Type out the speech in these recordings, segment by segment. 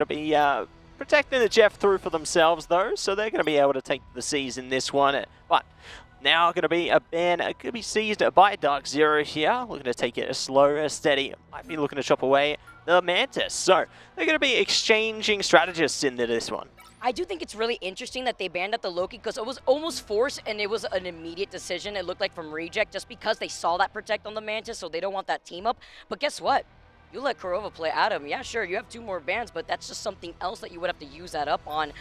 to be protecting the Jeff through for themselves, though, so they're going to be able to take the C's in this one. But now going to be a ban, could be seized by Darkzero here. Looking to take it slow, steady. Might be looking to chop away the Mantis. So they're going to be exchanging strategists into this one. I do think it's really interesting that they banned out the Loki because it was almost forced and it was an immediate decision. It looked like from Reject just because they saw that protect on the Mantis, so they don't want that team up. But guess what? You let Kurova play Adam. Yeah, sure, you have 2 more bans, but that's just something else that you would have to use that up on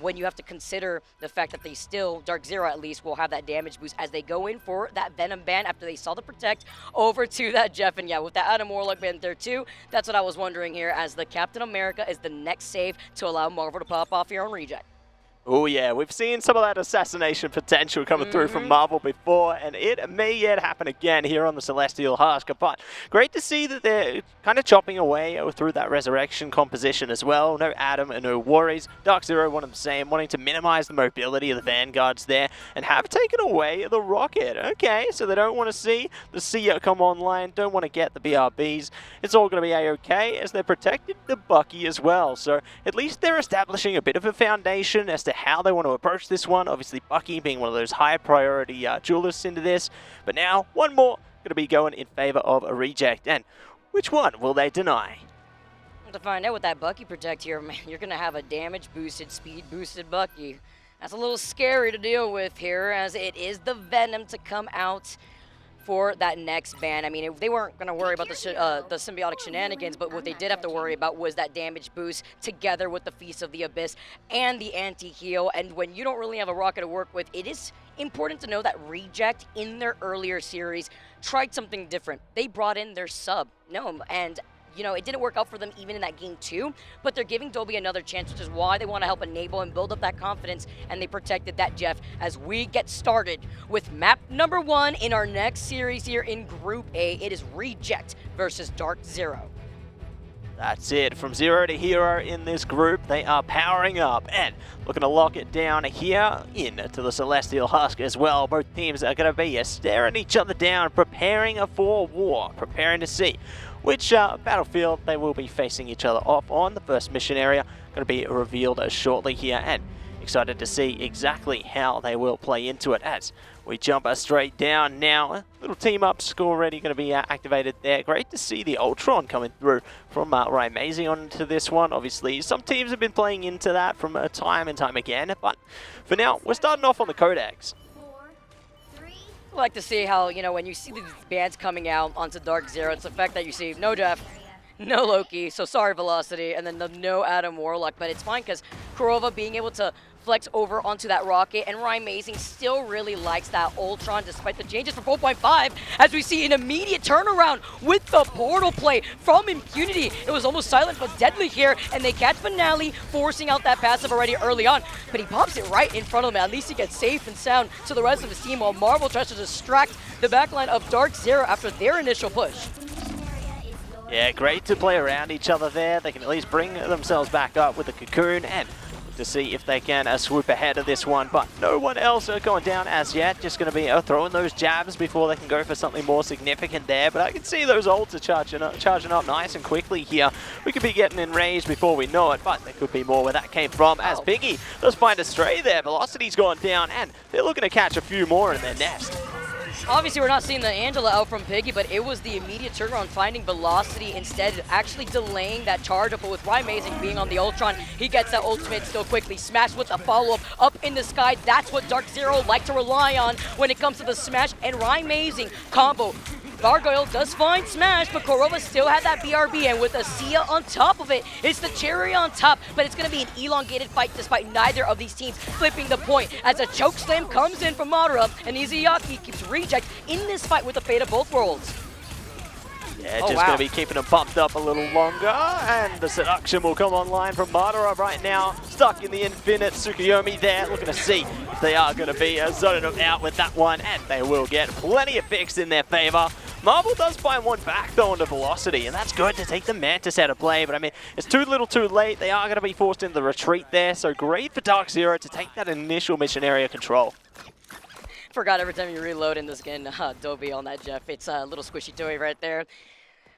when you have to consider the fact that they still, Darkzero at least, will have that damage boost as they go in for that Venom ban after they saw the Protect over to that Jeff. And yeah, with that Adam Warlock ban there too, that's what I was wondering here as the Captain America is the next save to allow Marvel to pop off here on Reject. Oh yeah, we've seen some of that assassination potential coming through from Marvel before, and it may yet happen again here on the Celestial Husk. But great to see that they're kind of chopping away through that Resurrection composition as well. No Adam and no Worries. Darkzero one of the same, wanting to minimize the mobility of the Vanguards there, and have taken away the Rocket. Okay, so they don't want to see the Seer come online, don't want to get the BRBs. It's all going to be A-okay as they're protected the Bucky as well. So at least they're establishing a bit of a foundation as to how they want to approach this one. Obviously Bucky being one of those high priority duelists into this, but now one more going to be going in favor of a Reject. And which one will they deny? To find out with that Bucky Protect here, man, you're going to have a damage boosted, speed boosted Bucky. That's a little scary to deal with here as it is the Venom to come out for that next ban. I mean, they weren't going to worry about the symbiotic shenanigans, but what they did have to worry about was that damage boost together with the Feast of the Abyss and the anti-heal. And when you don't really have a rocket to work with, it is important to know that Reject in their earlier series tried something different. They brought in their sub, Gnome, and you know, it didn't work out for them even in that game too, but they're giving Dobby another chance, which is why they want to help enable and build up that confidence, and they protected that Jeff as we get started with map number 1 in our next series here in Group A. It is Reject versus Darkzero. That's it. From 0 to hero in this group, they are powering up and looking to lock it down here into the Celestial Husk as well. Both teams are going to be staring each other down, preparing for war, preparing to see which battlefield they will be facing each other off on. The first mission area going to be revealed shortly here, and excited to see exactly how they will play into it as we jump straight down now. A little team up score already going to be activated there. Great to see the Ultron coming through from Rymazing onto this one. Obviously, some teams have been playing into that from time and time again, but for now, we're starting off on the Codex. I like to see how, you know, when you see these bands coming out onto Darkzero, it's the fact that you see no Jeff, no Loki, so sorry Velocity, and then the no Adam Warlock, but it's fine because Kurova being able to flex over onto that Rocket, and Rymazing still really likes that Ultron despite the changes for 4.5 as we see an immediate turnaround with the portal play from Impunity. It was almost silent but deadly here, and they catch Finale forcing out that passive already early on, but he pops it right in front of him. At least he gets safe and sound to the rest of his team while Marvel tries to distract the backline of Darkzero after their initial push. Yeah, great to play around each other there. They can at least bring themselves back up with the Cocoon and to see if they can swoop ahead of this one, but no one else going down as yet. Just going to be throwing those jabs before they can go for something more significant there, but I can see those ults are charging up nice and quickly here. We could be getting enraged before we know it, but there could be more where that came from as Piggy does find a stray there. Velocity's gone down, and they're looking to catch a few more in their nest. Obviously, we're not seeing the Angela out from Piggy, but it was the immediate turnaround finding Velocity instead, actually delaying that charge up. But with Rymazing being on the Ultron, he gets that ultimate still quickly. Smash with a follow-up up in the sky. That's what Darkzero like to rely on when it comes to the Smash and Rymazing combo. Gargoyle does find Smash, but Kurova still had that BRB, and with a Sia on top of it, it's the cherry on top, but it's going to be an elongated fight despite neither of these teams flipping the point as a choke slam comes in from Madara, and Izuyaki keeps Reject in this fight with the fate of both worlds. Yeah, just going to be keeping them pumped up a little longer, and the seduction will come online from Madara right now. Stuck in the infinite Tsukuyomi there, looking to see if they are going to be zoning them out with that one, and they will get plenty of picks in their favor. Marvel does find one back though into Velocity, and that's good to take the Mantis out of play, but I mean, it's too little too late. They are going to be forced into the retreat there, so great for Darkzero to take that initial mission area control. Forgot every time you reload in this game, Dobby on that Jeff. It's a little squishy toy right there.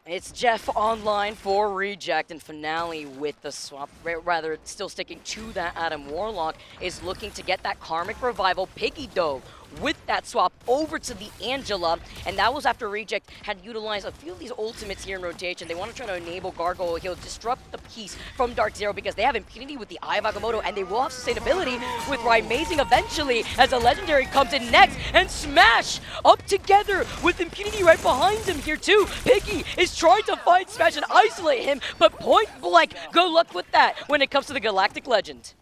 It's Jeff online for Reject, and Finale with the swap, rather still sticking to that Adam Warlock, is looking to get that Karmic Revival Piggy Dove with that swap over to the Angela, and that was after Reject had utilized a few of these ultimates here in rotation. They want to try to enable Gargoyle. He'll disrupt the piece from Darkzero because they have impunity with the Eye of Agamotto, and they will have sustainability with Amazing eventually as a Legendary comes in next, and Smash up together with impunity right behind him here too. Piggy is trying to find Smash and isolate him, but point blank, good luck with that when it comes to the Galactic Legend.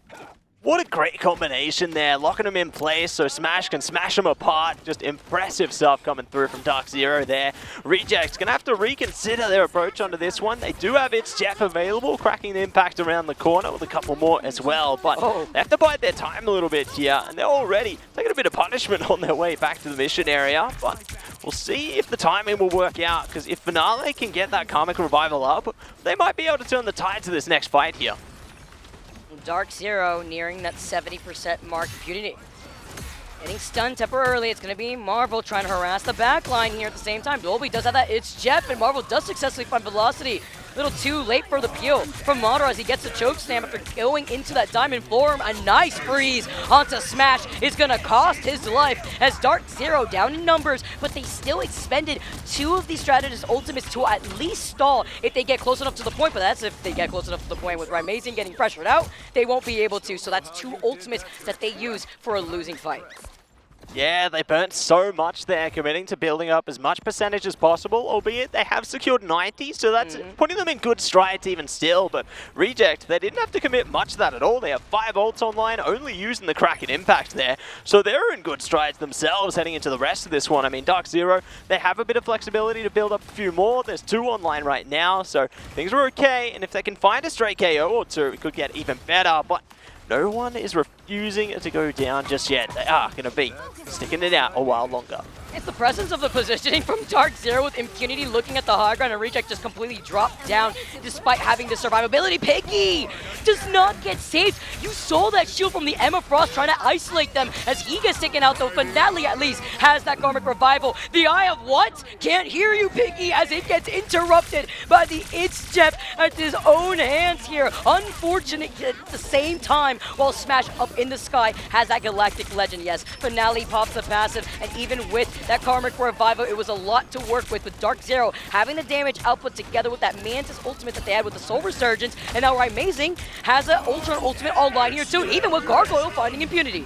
What a great combination there, locking him in place so Smash can smash him apart. Just impressive stuff coming through from Darkzero there. Reject's going to have to reconsider their approach onto this one. They do have It's Jeff available, cracking the impact around the corner with a couple more as well. But they have to bide their time a little bit here, and they're already taking a bit of punishment on their way back to the mission area. But we'll see if the timing will work out, because if Finale can get that Karmic Revival up, they might be able to turn the tide to this next fight here. Darkzero nearing that 70% mark. Impunity getting stunned temporarily. It's going to be Marvel trying to harass the back line here at the same time. Dolby does have that It's Jeff, and Marvel does successfully find Velocity. A little too late for the peel from Motor as he gets the choke slam after going into that diamond floor. A nice freeze onto Smash is going to cost his life as Darkzero down in numbers, but they still expended two of these strategist ultimates to at least stall if they get close enough to the point, but that's if they get close enough to the point. With Amazing getting pressured out, they won't be able to, so that's two ultimates that they use for a losing fight. Yeah, they burnt so much there, committing to building up as much percentage as possible, albeit they have secured 90, so that's putting them in good strides even still. But Reject, they didn't have to commit much of that at all. They have 5 ults online, only using the Kraken impact there. So they're in good strides themselves heading into the rest of this one. I mean, Darkzero, they have a bit of flexibility to build up a few more. There's 2 online right now, so things are okay. And if they can find a straight KO or 2, it could get even better. But no one is refusing to go down just yet. They are going to be sticking it out a while longer. It's the presence of the positioning from Darkzero with impunity looking at the high ground, and Reject just completely dropped down despite having the survivability. Piggy does not get saved. You saw that shield from the Emma Frost trying to isolate them as he gets taken out, though Finale at least has that Karmic Revival. The Eye of what? Can't hear you, Piggy, as it gets interrupted by the It's Jeff at his own hands here. Unfortunate at the same time, while Smash up in the sky has that Galactic Legend. Yes, Finale pops the passive, and even with that Karmic Revival, it was a lot to work with Darkzero having the damage output together with that Mantis ultimate that they had with the Soul Resurgence, and now Amazing has an Ultron ultimate online here too, even with Gargoyle finding impunity.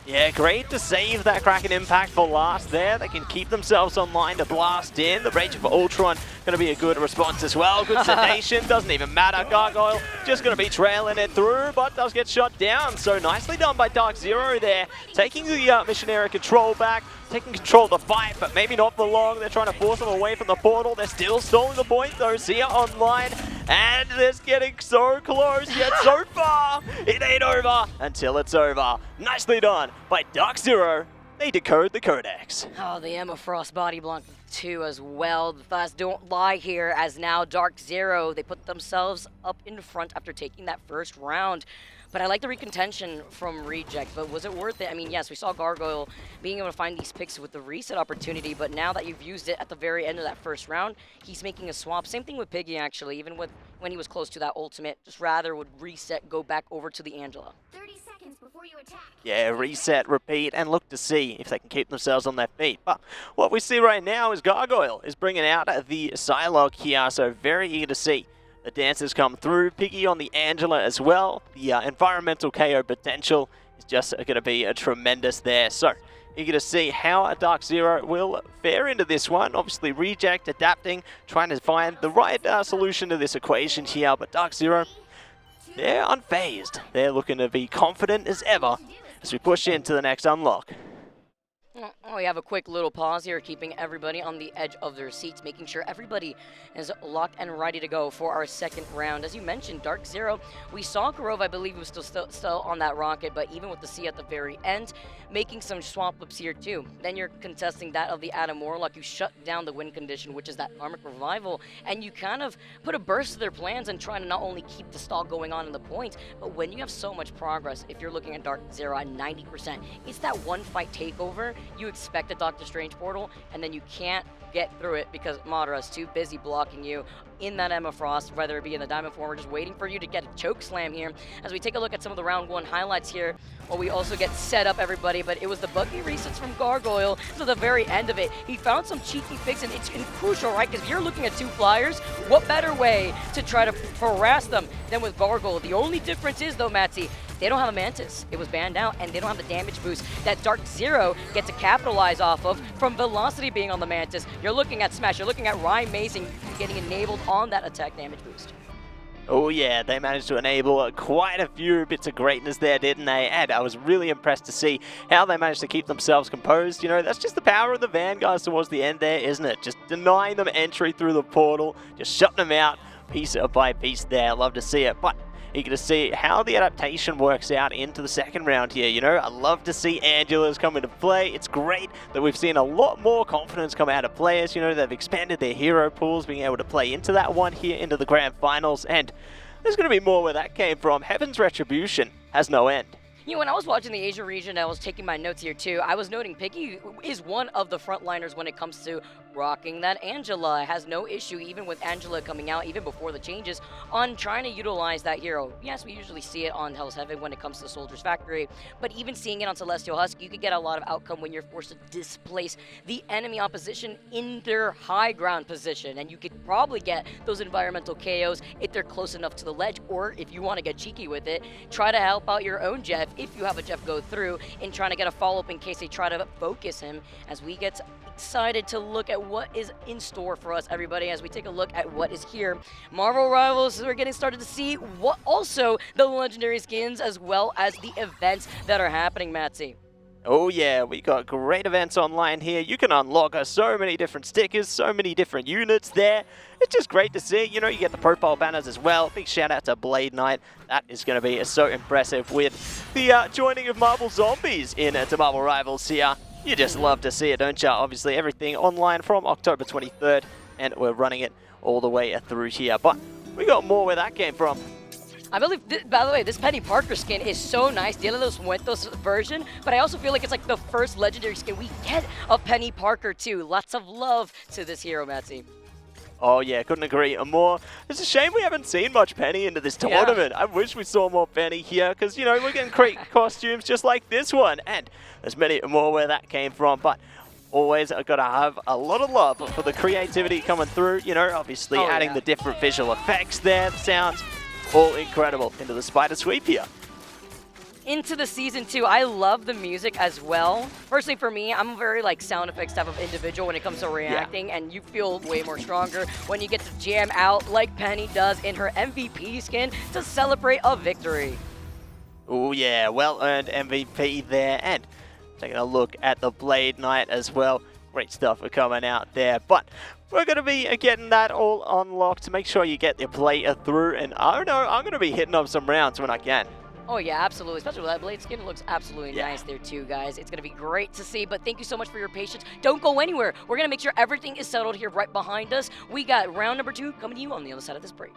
Yeah, great to save that Kraken impact for last there. They can keep themselves online to blast in. The Rage of Ultron going to be a good response as well. Good sedation, doesn't even matter. Gargoyle just going to be trailing it through, but does get shot down. So nicely done by Darkzero there, taking the mission area control back, taking control of the fight, but maybe not for long. They're trying to force them away from the portal. They're still stalling the point though. Sia online, and it's getting so close, yet so far. It ain't over until it's over. Nicely done by Darkzero. They decode the codex. Oh, the Emma Frost body block too as well. The thoughts don't lie here, as now Darkzero, they put themselves up in front after taking that first round. But I like the recontention from Reject, but was it worth it? I mean, yes, we saw Gargoyle being able to find these picks with the reset opportunity, but now that you've used it at the very end of that first round, he's making a swap. Same thing with Piggy, actually, even with when he was close to that ultimate, just rather would reset, go back over to the Angela. 30 seconds before you attack. Yeah, reset, repeat, and look to see if they can keep themselves on their feet. But what we see right now is Gargoyle is bringing out the Psylocke here, so very eager to see the dancers come through. Piggy on the Angela as well. The environmental KO potential is just going to be tremendous there. So eager to see how Darkzero will fare into this one. Obviously Reject adapting, trying to find the right solution to this equation here. But Darkzero, they're unfazed. They're looking to be confident as ever as we push into the next unlock. We have a quick little pause here, keeping everybody on the edge of their seats, making sure everybody is locked and ready to go for our second round. As you mentioned, Darkzero, we saw Grove, I believe, was still on that rocket, but even with the C at the very end, making some swap ups here too. Then you're contesting that of the Adam Warlock. You shut down the win condition, which is that Karmic Revival, and you kind of put a burst to their plans and trying to not only keep the stall going on in the points, but when you have so much progress, if you're looking at Darkzero at 90%, it's that one fight takeover you expect a Doctor Strange portal, and then you can't get through it because Madara's too busy blocking you in that Emma Frost, whether it be in the Diamond form or just waiting for you to get a choke slam here. As we take a look at some of the round 1 highlights here, well, we also get set up, everybody, but it was the buggy resets from Gargoyle to the very end of it. He found some cheeky fix, and it's crucial, right? Because if you're looking at 2 flyers, what better way to try to harass them than with Gargoyle? The only difference is, though, Matsy, they don't have a Mantis. It was banned out, and they don't have the damage boost that Darkzero get to capitalize off of from Velocity being on the Mantis. You're looking at Smash. You're looking at Ryan Mason getting enabled on that attack damage boost. Oh yeah, they managed to enable quite a few bits of greatness there, didn't they? And I was really impressed to see how they managed to keep themselves composed. You know, that's just the power of the Vanguards towards the end there, isn't it? Just denying them entry through the portal, just shutting them out piece by piece there. Love to see it. But eager to see how the adaptation works out into the second round here. You know, I love to see Angela's come into play. It's great that we've seen a lot more confidence come out of players. You know, they've expanded their hero pools, being able to play into that one here, into the grand finals, and there's going to be more where that came from. Heaven's Retribution has no end. You know, when I was watching the Asia region, I was taking my notes here too. I was noting Piggy is one of the frontliners when it comes to rocking that Angela. Has no issue, even with Angela coming out, even before the changes, on trying to utilize that hero. Yes, we usually see it on Hell's Heaven when it comes to Soldier's Factory, but even seeing it on Celestial Husk, you could get a lot of outcome when you're forced to displace the enemy opposition in their high ground position, and you could probably get those environmental KOs if they're close enough to the ledge, or if you want to get cheeky with it, try to help out your own Jeff if you have a Jeff go through in trying to get a follow-up in case they try to focus him. As we get excited to look at what is in store for us, everybody, as we take a look at what is here. Marvel Rivals, we're getting started to see what also the legendary skins as well as the events that are happening, Matsy. Oh yeah, we got great events online here. You can unlock so many different stickers, so many different units there. It's just great to see. You know, you get the profile banners as well. Big shout out to Blade Knight. That is going to be so impressive with the joining of Marvel Zombies into Marvel Rivals here. You just love to see it, don't you? Obviously, everything online from October 23rd, and we're running it all the way through here. But we got more where that came from. I believe, by the way, this Penny Parker skin is so nice, Dia de los Muertos version, but I also feel like it's like the first legendary skin we get of Penny Parker too. Lots of love to this hero, Matsy. Oh yeah, couldn't agree more. It's a shame we haven't seen much Penny into this tournament. I wish we saw more Penny here, because, you know, we're getting great costumes just like this one, and there's many more where that came from, but always got to have a lot of love for the creativity coming through, you know, obviously adding the different visual effects there, the sounds, all incredible into the Spider Sweep here. Into the season 2, I love the music as well. Personally, for me, I'm a very like sound effects type of individual when it comes to reacting, and you feel way more stronger when you get to jam out like Penny does in her MVP skin to celebrate a victory. Oh yeah, well-earned MVP there, and taking a look at the Blade Knight as well. Great stuff for coming out there, but we're going to be getting that all unlocked to make sure you get your play through, and I don't know, I'm going to be hitting up some rounds when I can. Oh yeah, absolutely. Especially with that blade skin, it looks absolutely nice there too, guys. It's going to be great to see, but thank you so much for your patience. Don't go anywhere. We're going to make sure everything is settled here right behind us. We got round number 2 coming to you on the other side of this break.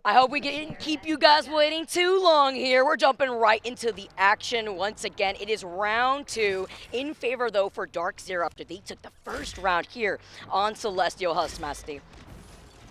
I hope we didn't keep you guys waiting too long here. We're jumping right into the action once again. It is round 2 in favor, though, for Darkzero after they took the first round here on Celestial Husk, Masty.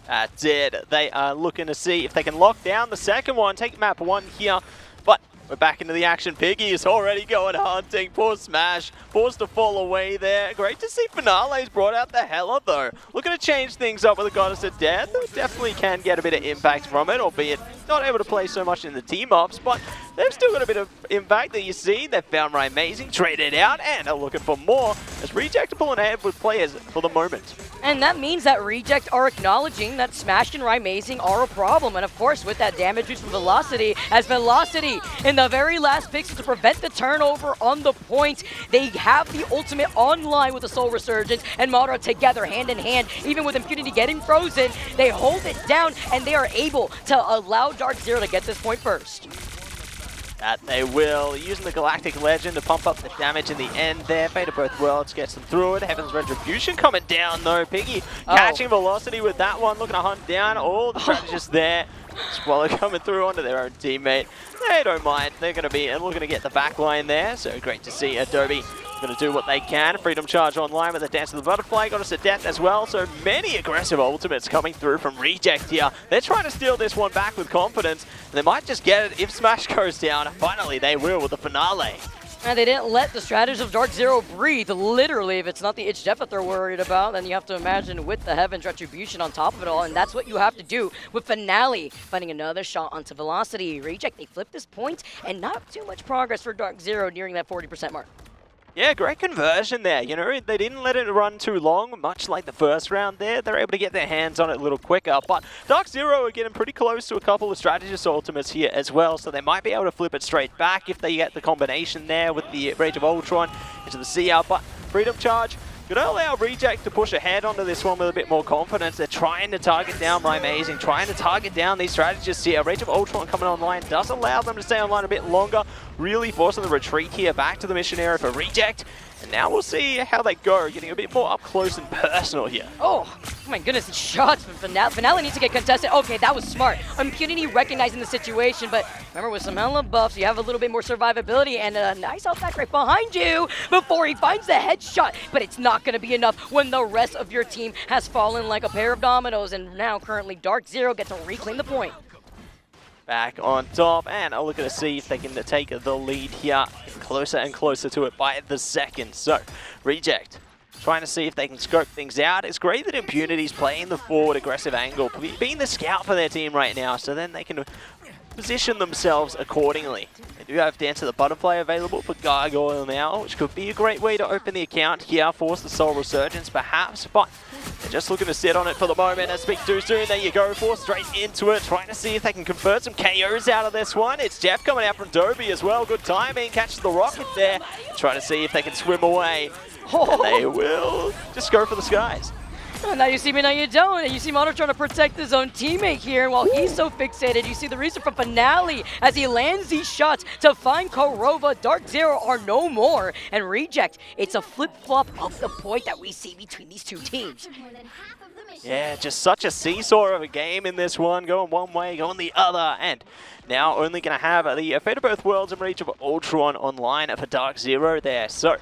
That's it. They are looking to see if they can lock down the second one, take map 1 here. But we're back into the action. Piggy is already going hunting. Poor Smash. Forced to fall away there. Great to see Finale's brought out the Hella, though. Looking to change things up with the Goddess of Death. Definitely can get a bit of impact from it, albeit not able to play so much in the team-ups, but they've still got a bit of impact that you see. They've found Amazing, traded out, and are looking for more as Reject are pulling ahead with players for the moment. And that means that Reject are acknowledging that Smash and Amazing are a problem. And of course, with that damage boost from Velocity, as Velocity in the very last pixel to prevent the turnover on the point, they have the ultimate online with the Soul Resurgence and Madara together, hand in hand. Even with Impunity getting frozen, they hold it down and they are able to allow Darkzero to get this point first. That they will, using the Galactic Legend to pump up the damage in the end there. Fate of Both Worlds gets them through it. Heaven's Retribution coming down though. Piggy catching Velocity with that one, looking to hunt down all the strategists there. Swallow coming through onto their own teammate. They don't mind. They're going to be looking to get the back line there. So great to see Adobe going to do what they can. Freedom Charge online with the Dance of the Butterfly. Goddess of Death as well. So many aggressive ultimates coming through from Reject here. They're trying to steal this one back with confidence. And they might just get it if Smash goes down. Finally, they will with the finale. And they didn't let the strategies of Darkzero breathe, literally. If it's not the itch death that they're worried about, then you have to imagine with the Heaven's Retribution on top of it all, and that's what you have to do with Finale, finding another shot onto Velocity. Reject, they flip this point, and not too much progress for Darkzero nearing that 40% mark. Yeah, Great conversion there. You know, they didn't let it run too long, much like the first round there. They're able to get their hands on it a little quicker. But Darkzero are getting pretty close to a couple of strategist ultimates here as well, so they might be able to flip it straight back if they get the combination there with the Rage of Ultron into the CR. But Freedom Charge going to allow Reject to push ahead onto this one with a bit more confidence. They're trying to target down Amazing, trying to target down these strategists here. Rage of Ultron coming online does allow them to stay online a bit longer, really forcing the retreat here back to the mission area for Reject. And now we'll see how they go, getting a bit more up close and personal here. Oh my goodness, these shots from Finale needs to get contested. Okay, that was smart. Impunity recognizing the situation, but remember with some hella buffs, you have a little bit more survivability and a nice health pack right behind you before he finds the headshot. But it's not going to be enough when the rest of your team has fallen like a pair of dominoes, and now currently Darkzero gets to reclaim the point. Back on top, and I'll look to see if they can take the lead here. Closer and closer to it by the second. So, Reject trying to see if they can scope things out. It's great that Impunity's playing the forward aggressive angle, being the scout for their team right now, so then they can position themselves accordingly. They do have Dance of the Butterfly available for Gargoyle now, which could be a great way to open the account here, force the Soul Resurgence perhaps, but they're just looking to sit on it for the moment and speak too soon. There you go, force straight into it, trying to see if they can convert some KOs out of this one. It's Jeff coming out from Dobie as well, good timing, catches the rocket there, trying to see if they can swim away. And they will just go for the skies. Now you see me, now you don't. And you see Madara trying to protect his own teammate here. And while he's so fixated, you see the reason from Finale as he lands these shots to find Korova. Darkzero are no more. And Reject, it's a flip-flop of the point that we see between these two teams. Yeah, just such a seesaw of a game in this one. Going one way, going the other. And now only going to have the Fate of Both Worlds and Rage of Ultron online for Darkzero there. So,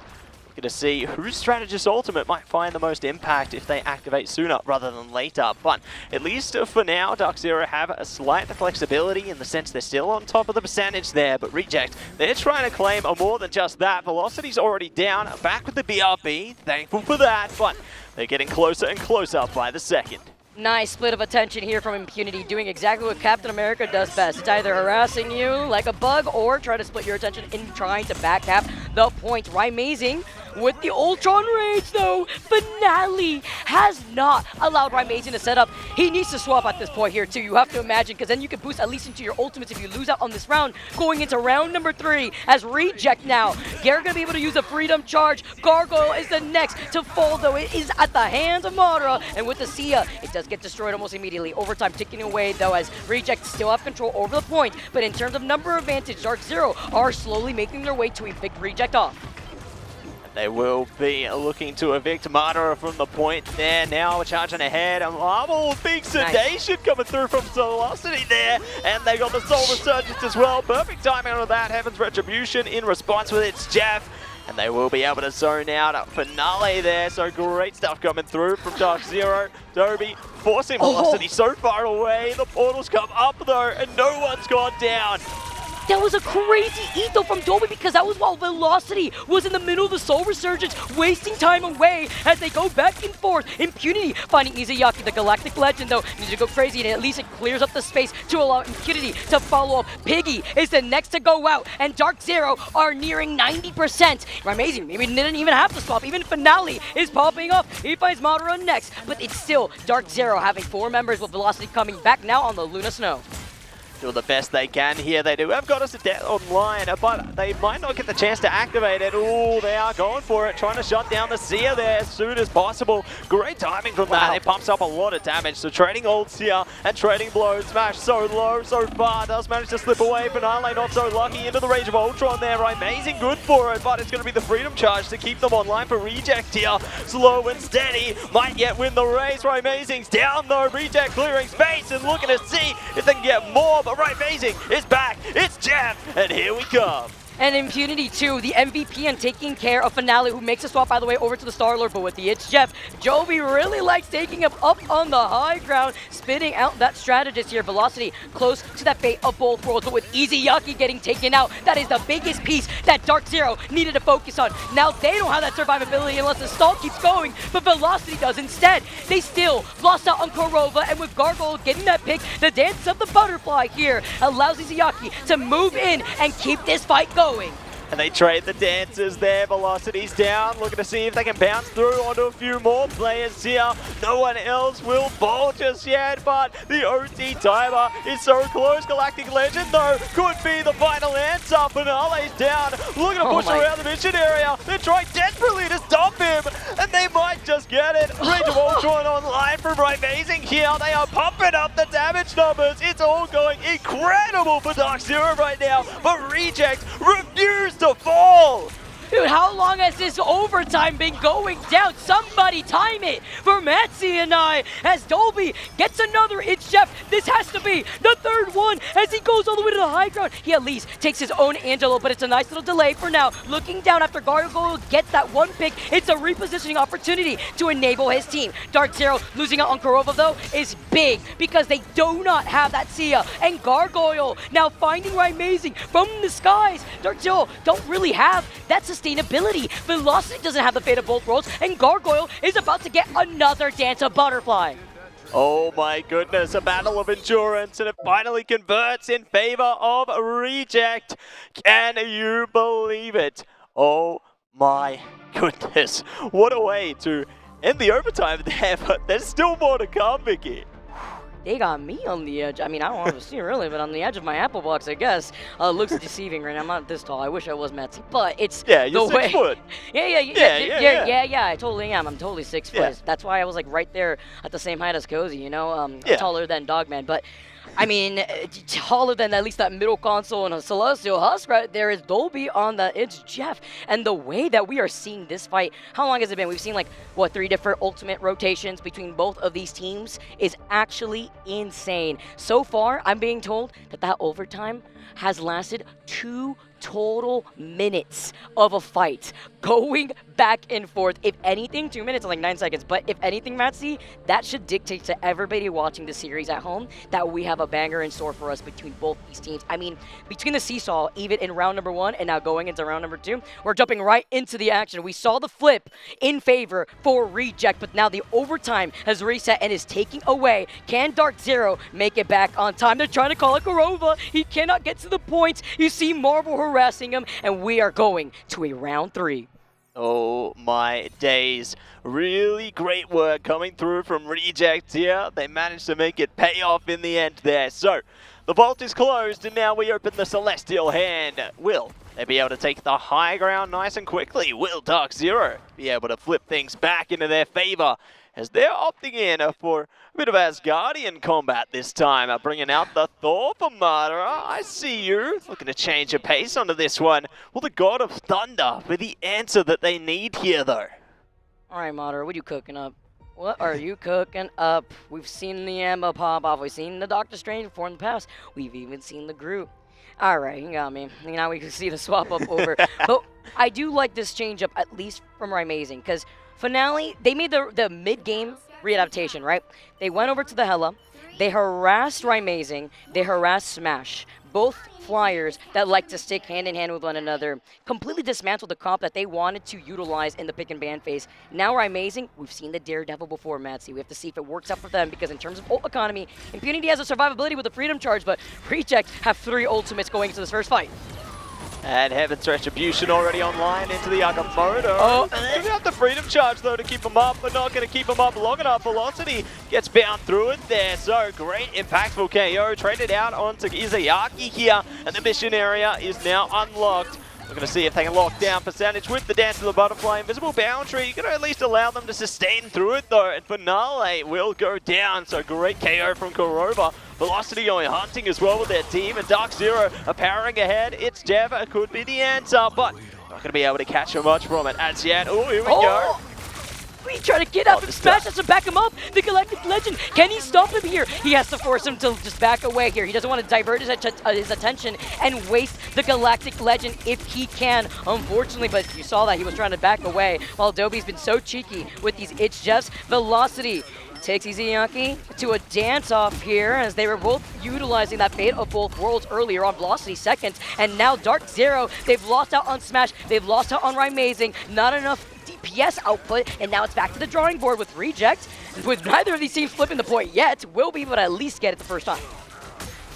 going to see whose strategist ultimate might find the most impact if they activate sooner rather than later. But at least for now, Darkzero have a slight flexibility in the sense they're still on top of the percentage there. But Reject, they're trying to claim more than just that. Velocity's already down, back with the BRB. Thankful for that, but they're getting closer and closer by the second. Nice split of attention here from Impunity, doing exactly what Captain America does best. It's either harassing you like a bug or try to split your attention in trying to backcap the point. Amazing with the Ultron Rage though. Finale has not allowed Amazing to set up. He needs to swap at this point here too. You have to imagine, because then you can boost at least into your ultimates if you lose out on this round. Going into round number 3 as Reject now. They're going to be able to use a Freedom Charge. Gargoyle is the next to fall though. It is at the hands of Madara, and with the Sia, it does get destroyed almost immediately. Overtime ticking away though as Reject still have control over the point, but in terms of number advantage, Darkzero are slowly making their way to evict Reject off. They will be looking to evict Madara from the point there. Now we're charging ahead. And Marvel, big sedation coming through from Velocity there. And they got the Soul Resurgence as well. Perfect timing on that. Heaven's Retribution in response with its Jeff. And they will be able to zone out at Finale there. So great stuff coming through from Darkzero. Dobby forcing Velocity so far away. The portals come up though, and no one's gone down. That was a crazy eat though from Dolby, because that was while Velocity was in the middle of the Soul Resurgence, wasting time away as they go back and forth. Impunity finding Izayaki, the Galactic Legend though, needs to go crazy, and at least it clears up the space to allow Impunity to follow up. Piggy is the next to go out, and Darkzero are nearing 90%. Amazing, maybe didn't even have to swap. Even Finale is popping off. He finds Madara next, but it's still Darkzero having 4 members with Velocity coming back now on the Luna Snow. Doing the best they can here. They do have Goddess of Death online, but they might not get the chance to activate it. Ooh, they are going for it, trying to shut down the Seer there as soon as possible. Great timing from that. It pumps up a lot of damage. So trading ults here and trading blows. Smash so low, so far. Does manage to slip away. Finale not so lucky into the range of Ultron there. Amazing, good for it, but it's going to be the Freedom Charge to keep them online for Reject here. Slow and steady. Might yet win the race. Amazing's down though. Reject clearing space and looking to see if they can get more. But Amazing is back, it's Jeff, and here we come. And Impunity too, the MVP and taking care of Finale, who makes a swap, by the way, over to the Star-Lord, but with the It's Jeff, Jovi really likes taking him up on the high ground, spitting out that strategist here. Velocity close to that fate of both worlds, but with Izayaki getting taken out, that is the biggest piece that Darkzero needed to focus on. Now they don't have that survivability unless the stall keeps going, but Velocity does instead. They still lost out on Korova, and with Gargoyle getting that pick, the dance of the butterfly here allows Izayaki to move in and keep this fight going. And they trade the dancers there. Velocity's down, looking to see if they can bounce through onto a few more players here. No one else will fall just yet, but the OT timer is so close. Galactic Legend, though, could be the final answer. Finale's down, looking to push around the mission area. They're trying desperately to stop him, and they might just get it. Range of Ultron online from Amazing here. They are pumping up the damage numbers. It's all going incredible for Darkzero right now, but Reject refused to fall. Dude, how long has this overtime been going down? Somebody time it for Matzy and I as Dolby gets another It's Jeff. This has to be the third one as he goes all the way to the high ground. He at least takes his own Angelo, but it's a nice little delay for now. Looking down after Gargoyle gets that one pick, it's a repositioning opportunity to enable his team. Darkzero losing out on Korova though is big because they do not have that Sia. And Gargoyle now finding Amazing from the skies. Darkzero don't really have that sustainability. Velocity doesn't have the fate of both worlds, and Gargoyle is about to get another dance of butterfly. Oh my goodness, a battle of endurance, and it finally converts in favor of Reject. Can you believe it? Oh my goodness. What a way to end the overtime there, but there's still more to come, Vicky. They got me on the edge. I mean, I don't want to see really, but on the edge of my apple box, I guess. Looks deceiving right now. I'm not this tall. I wish I was Matzy, but it's yeah, you're the 6 foot. Yeah. I totally am. I'm totally 6 foot. Yeah. That's why I was like right there at the same height as Cozy. You know, I'm taller than Dogman, but. I mean, taller than at least that middle console and a Celestial Husk right there is Dolby on the It's Jeff. And the way that we are seeing this fight, how long has it been? We've seen like, what, 3 different ultimate rotations between both of these teams is actually insane. So far, I'm being told that that overtime has lasted 2 total minutes of a fight going back and forth. If anything, 2 minutes is like 9 seconds, but if anything, Matzy, that should dictate to everybody watching the series at home that we have a banger in store for us between both these teams. I mean, between the seesaw, even in round number 1 and now going into round number 2, we're jumping right into the action. We saw the flip in favor for Reject, but now the overtime has reset and is taking away. Can Darkzero make it back on time? They're trying to call it Korova. He cannot get to the points. You see Marvel harassing him, and we are going to a round 3. Oh my days. Really great work coming through from Reject here. They managed to make it pay off in the end there. So, the vault is closed and now we open the Celestial Hand. Will they be able to take the high ground nice and quickly? Will Darkzero be able to flip things back into their favor? as they're opting in for a bit of Asgardian combat this time. Bringing out the Thor for Madara. I see you. Looking to change your pace onto this one. Will the God of Thunder be the answer that they need here, though? All right, Madara, what are you cooking up? What are you cooking up? We've seen the ammo pop off. We've seen the Doctor Strange before in the past. We've even seen the Groot. All right, you got me. Now we can see the swap up over. But I do like this change up, at least from Amazing, because Finale, they made the mid-game readaptation, right? They went over to the Hela. They harassed Amazing. They harassed Smash. Both flyers that like to stick hand in hand with one another, completely dismantled the comp that they wanted to utilize in the pick and ban phase. Now Amazing, we've seen the Daredevil before, Matsy. We have to see if it works out for them, because in terms of ult economy, Impunity has a survivability with a Freedom Charge, but Reject have 3 ultimates going into this first fight. And Heaven's Retribution already online into the Agamotto. Oh. We have the Freedom Charge though to keep him up, but not going to keep him up long enough. Velocity gets bound through it there, so great impactful KO. Traded out onto Izayaki here, and the mission area is now unlocked. We're going to see if they can lock down percentage with the Dance of the Butterfly. Invisible Boundary, you're going to at least allow them to sustain through it though, and Finale will go down, so great KO from Kurova. Velocity going hunting as well with their team, and Darkzero are powering ahead. It's Dev, could be the answer, but not going to be able to catch much from it as yet. Oh, here we go. We try to get up and Smash has to back him up. The Galactic Legend, can he stop him here? He has to force him to just back away here. He doesn't want to divert his attention and waste the Galactic Legend if he can, unfortunately. But you saw that he was trying to back away, while Dobby's been so cheeky with these itch Jeffs. Velocity takes Izayaki to a dance-off here, as they were both utilizing that fate of both worlds earlier on Velocity seconds, and now Darkzero, they've lost out on Smash, they've lost out on Amazing, not enough DPS output, and now it's back to the drawing board with Reject. With neither of these teams flipping the point yet, will be able to at least get it the first time.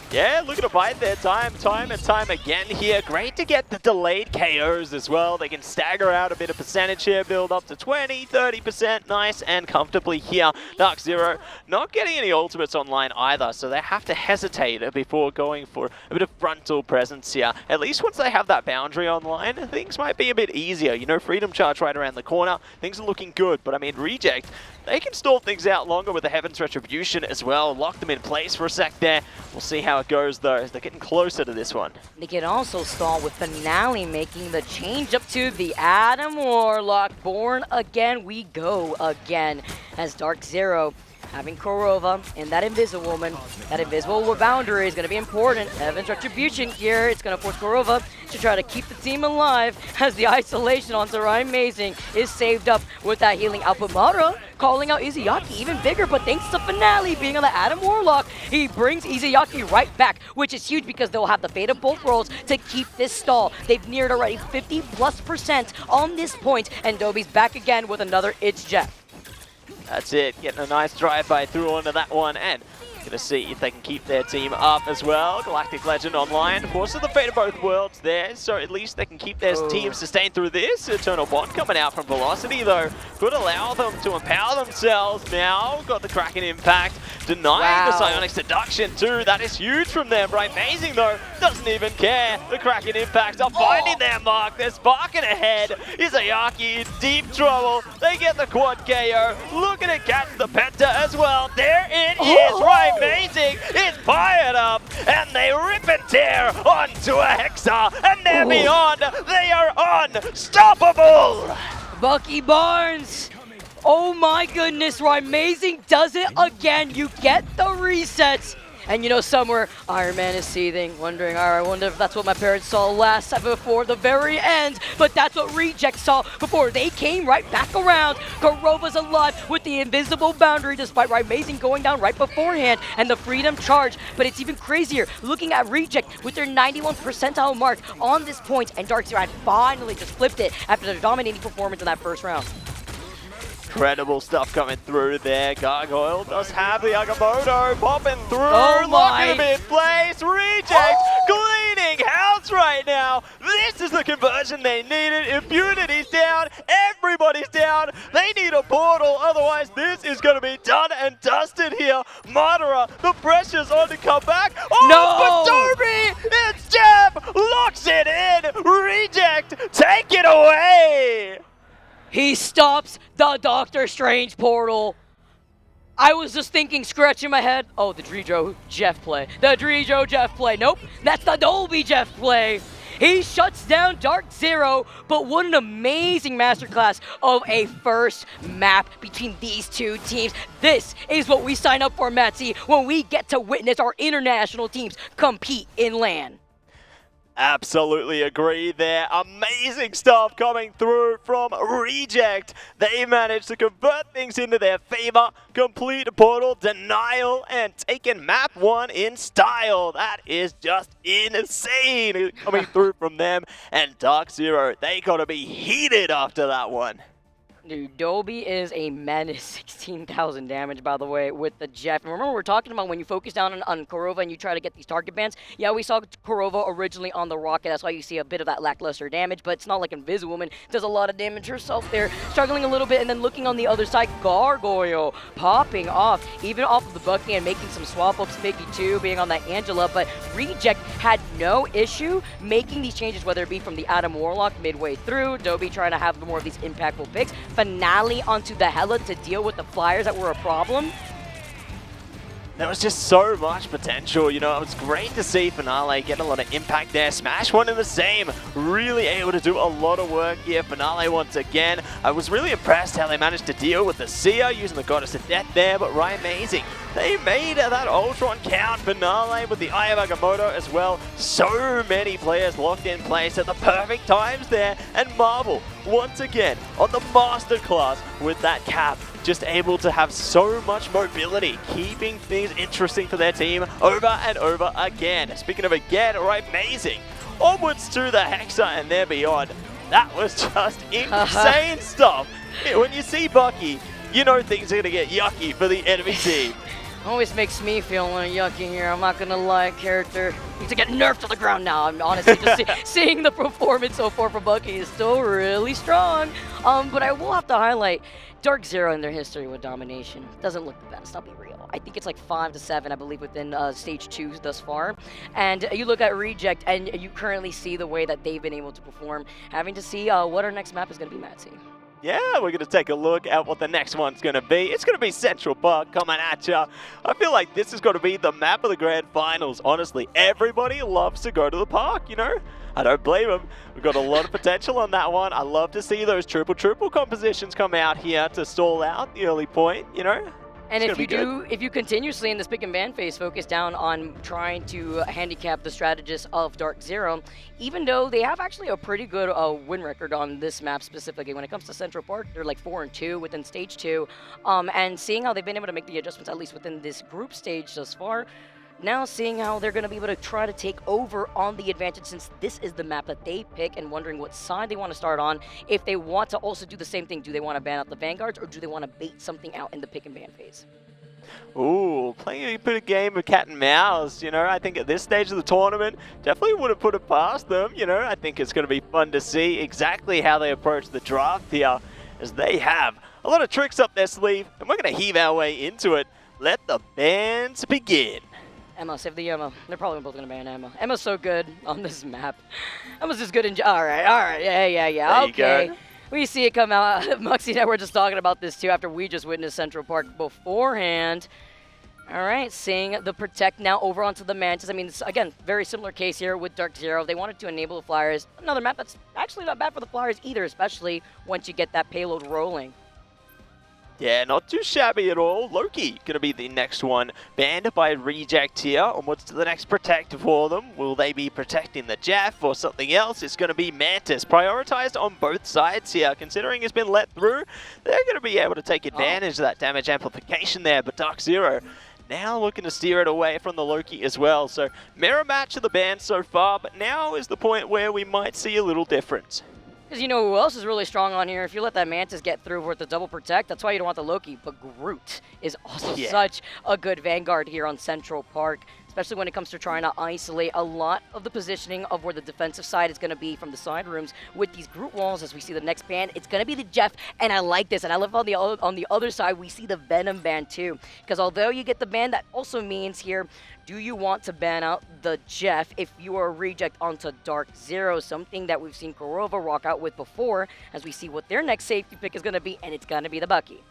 Yeah, looking to fight their time and time again here. Great to get the delayed KOs as well. They can stagger out a bit of percentage here, build up to 20, 30%, nice and comfortably here. Darkzero not getting any ultimates online either, so they have to hesitate before going for a bit of frontal presence here. At least once they have that boundary online, things might be a bit easier. You know, Freedom Charge right around the corner, things are looking good, but I mean, Reject, they can stall things out longer with the Heaven's Retribution as well. Lock them in place for a sec there. We'll see how it goes though, as they're getting closer to this one. They can also stall with Finale making the change up to the Adam Warlock. Born again, we go again, as Darkzero having Kurova and that Invisible Woman. That Invisible Boundary is going to be important. Heaven's Retribution here. It's going to force Kurova to try to keep the team alive, as the isolation onto Amazing is saved up with that healing output. Madara calling out Izayaki even bigger, but thanks to Finale being on the Adam Warlock, he brings Izayaki right back, which is huge because they'll have the fate of both worlds to keep this stall. They've neared already 50+% on this point, and Dobby's back again with another It's Jeff. That's it, getting a nice drive-by through onto that one, and gonna see if they can keep their team up as well. Galactic Legend online, forces the fate of both worlds there, so at least they can keep their team sustained through this. Eternal Bond coming out from Velocity though, could allow them to empower themselves now. Got the Kraken impact, denying the Psionic Seduction too. That is huge from them. Amazing though, doesn't even care. The Kraken impacts are finding their mark. They're sparking ahead. Izayaki in deep trouble. They get the quad KO. Looking to catch the Penta as well. There it is. Amazing, it's fired up, and they rip and tear onto a Hexa, and they're beyond. They are unstoppable. Bucky Barnes. Oh my goodness, Amazing does it again. You get the resets. And you know, somewhere Iron Man is seething, wondering, all right, I wonder if that's what my parents saw last before the very end. But that's what Reject saw before they came right back around. Kurova's alive with the Invisible Boundary, despite Amazing going down right beforehand, and the Freedom Charge. But it's even crazier looking at Reject with their 91 percentile mark on this point, and Darkzero had finally just flipped it after their dominating performance in that first round. Incredible stuff coming through there. Gargoyle does have the Agamotto popping through, locking him in place. Reject cleaning house right now. This is the conversion they needed. Impunity's down, everybody's down. They need a portal, otherwise this is going to be done and dusted here. Madara, the pressure's on to come back. Oh, but Dobby, it's Jeff, locks it in. Reject, take it away. He stops the Doctor Strange portal. I was just thinking, scratching my head, oh, the Drijo Jeff play. The Drijo Jeff play. Nope, that's the Dolby Jeff play. He shuts down Darkzero, but what an amazing masterclass of a first map between these two teams. This is what we sign up for, Matsy, when we get to witness our international teams compete in LAN. Absolutely agree there. Amazing stuff coming through from Reject. They managed to convert things into their favor, complete portal denial, and taking map 1 in style. That is just insane coming through from them. And Darkzero, they gotta be heated after that one. Dude, Dolby is a menace. 16,000 damage, by the way, with the Jeff. And remember, we're talking about when you focus down on Korova and you try to get these target bans. Yeah, we saw Korova originally on the Rocket. That's why you see a bit of that lackluster damage. But it's not like Invisiwoman does a lot of damage herself there. Struggling a little bit. And then looking on the other side, Gargoyle popping off. Even off of the Bucky and making some swap-ups. Mickey too, being on that Angela. But Reject had no issue making these changes, whether it be from the Adam Warlock midway through. Dolby trying to have more of these impactful picks. Finale onto the Hela to deal with the Flyers that were a problem. There was just so much potential, you know. It was great to see Finale get a lot of impact there. Smash one in the same, really able to do a lot of work here. Finale once again. I was really impressed how they managed to deal with the Seer using the Goddess of Death there, but right, amazing. They made that Ultron count. Finale with the Eye of Agamotto as well. So many players locked in place at the perfect times there. And Marvel, once again, on the masterclass with that cap. Just able to have so much mobility, keeping things interesting for their team over and over again. Speaking of again, right, amazing. Onwards to the Hexa and there beyond. That was just insane stuff. When you see Bucky, you know things are going to get yucky for the enemy team. Always makes me feel a little yucky here. I'm not gonna lie, character needs to get nerfed to the ground now. I'm honestly just seeing the performance so far from Bucky is still really strong. But I will have to highlight Darkzero in their history with domination. Doesn't look the best, I'll be real. I think it's like 5 to 7, I believe, within stage 2 thus far. And you look at Reject, and you currently see the way that they've been able to perform. Having to see what our next map is gonna be, Matsy. Yeah, we're going to take a look at what the next one's going to be. It's going to be Central Park coming at ya. I feel like this is going to be the map of the Grand Finals. Honestly, everybody loves to go to the park, you know? I don't blame them. We've got a lot of potential on that one. I love to see those triple compositions come out here to stall out the early point, you know? And if you continuously in this pick and ban phase focus down on trying to handicap the strategists of Darkzero, even though they have actually a pretty good win record on this map specifically, when it comes to Central Park, they're like 4-2 within stage 2, and seeing how they've been able to make the adjustments at least within this group stage thus far, now seeing how they're going to be able to try to take over on the advantage since this is the map that they pick and wondering what side they want to start on. If they want to also do the same thing, do they want to ban out the Vanguards or do they want to bait something out in the pick and ban phase? Ooh, playing a bit of game of cat and mouse, you know, I think at this stage of the tournament, definitely wouldn't put it past them, you know. I think it's going to be fun to see exactly how they approach the draft here, as they have a lot of tricks up their sleeve, and we're going to heave our way into it. Let the bands begin. Emma, save the Emma. They're probably both going to ban Emma. Emma's so good on this map. Emma's just good in... All right. Yeah. Okay. We see it come out. Muxie and I were just talking about this, too, after we just witnessed Central Park beforehand. All right, seeing the Protect now over onto the Mantis. I mean, it's, again, very similar case here with Darkzero. They wanted to enable the Flyers. Another map that's actually not bad for the Flyers either, especially once you get that payload rolling. Yeah, not too shabby at all. Loki going to be the next one. Banned by Reject here. And what's the next Protect for them? Will they be protecting the Jeff or something else? It's going to be Mantis. Prioritized on both sides here. Considering it's been let through, they're going to be able to take advantage of that damage amplification there. But Darkzero now looking to steer it away from the Loki as well. So mirror match of the ban so far, but now is the point where we might see a little difference. Because you know who else is really strong on here? If you let that Mantis get through with the double Protect, that's why you don't want the Loki. But Groot is also such a good Vanguard here on Central Park, especially when it comes to trying to isolate a lot of the positioning of where the defensive side is going to be from the side rooms with these Groot walls. As we see the next ban, it's going to be the Jeff, and I like this. And I love on the other side, we see the Venom ban too. Because although you get the ban, that also means here, do you want to ban out the Jeff if you are a Reject onto Darkzero, something that we've seen Korova rock out with before, as we see what their next safety pick is going to be, and it's going to be the Bucky.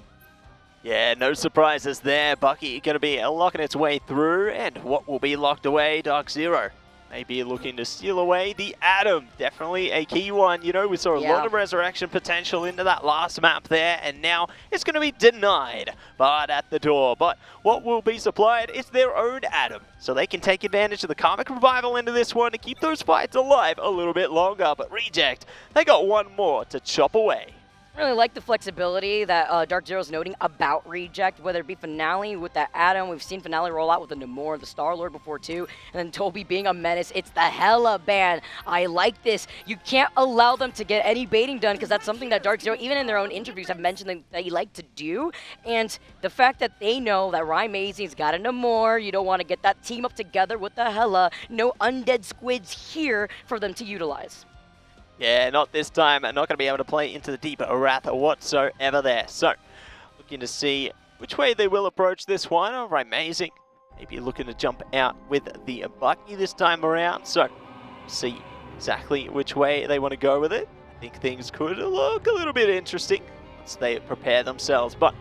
Yeah, no surprises there. Bucky going to be locking its way through, and what will be locked away? Darkzero maybe looking to steal away the Atom. Definitely a key one. You know, we saw a lot of resurrection potential into that last map there, and now it's going to be denied, but at the door. But what will be supplied is their own Atom, so they can take advantage of the Karmic Revival into this one to keep those fights alive a little bit longer. But Reject, they got one more to chop away. Really like the flexibility that Darkzero's noting about Reject, whether it be Finale with that Atom. We've seen Finale roll out with the Namor, the Star-Lord before too, and then Toby being a menace. It's the Hella ban. I like this. You can't allow them to get any baiting done because that's something that Darkzero, even in their own interviews, have mentioned that they like to do. And the fact that they know that Ryan Mazing's got a Namor, you don't want to get that team up together with the Hella. No undead squids here for them to utilize. Yeah, not this time. I'm not going to be able to play into the deeper Wrath whatsoever there. So, looking to see which way they will approach this one. All right, amazing. Maybe looking to jump out with the Bucky this time around. So, see exactly which way they want to go with it. I think things could look a little bit interesting once they prepare themselves. But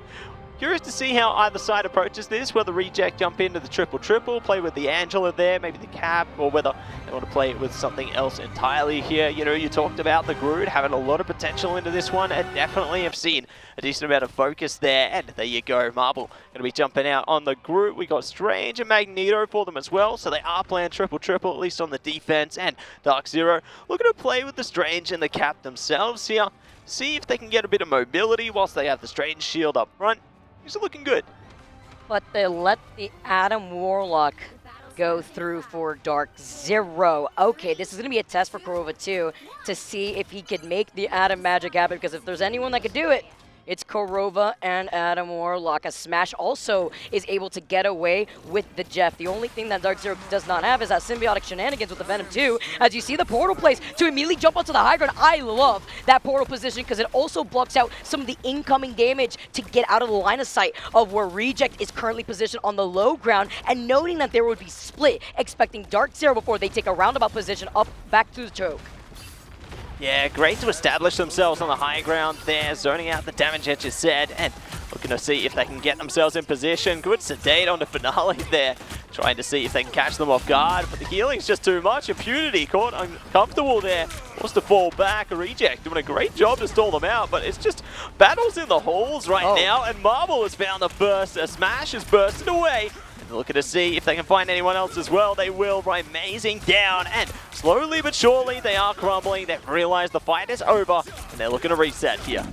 curious to see how either side approaches this, whether Reject jump into the triple, play with the Angela there, maybe the Cap, or whether they want to play with something else entirely here. You know, you talked about the Groot having a lot of potential into this one, and definitely have seen a decent amount of focus there. And there you go, Marble going to be jumping out on the Groot. We got Strange and Magneto for them as well, so they are playing triple, at least on the defense. And Darkzero looking to play with the Strange and the Cap themselves here. See if they can get a bit of mobility whilst they have the Strange shield up front. These are looking good. But they let the Atom Warlock go through for Darkzero. Okay, this is going to be a test for Korova too, to see if he could make the Atom magic happen, because if there's anyone that could do it, it's Korova and Atom Warlock. As Smash also is able to get away with the Jeff. The only thing that Darkzero does not have is that symbiotic shenanigans with the Venom 2. As you see the portal place to immediately jump onto the high ground. I love that portal position because it also blocks out some of the incoming damage to get out of the line of sight of where Reject is currently positioned on the low ground, and noting that there would be split, expecting Darkzero before they take a roundabout position up back to the choke. Yeah, great to establish themselves on the high ground there, zoning out the damage, as you said, and looking to see if they can get themselves in position. Good sedate on the Finale there, trying to see if they can catch them off guard, but the healing's just too much. Impunity caught uncomfortable there, wants to fall back. Reject doing a great job to stall them out, but it's just battles in the halls right now, and Marble has found the first. Smash has bursted away. Looking to see if they can find anyone else as well. They will. Right, Amazing down, and slowly but surely they are crumbling. They've realized the fight is over, and they're looking to reset here.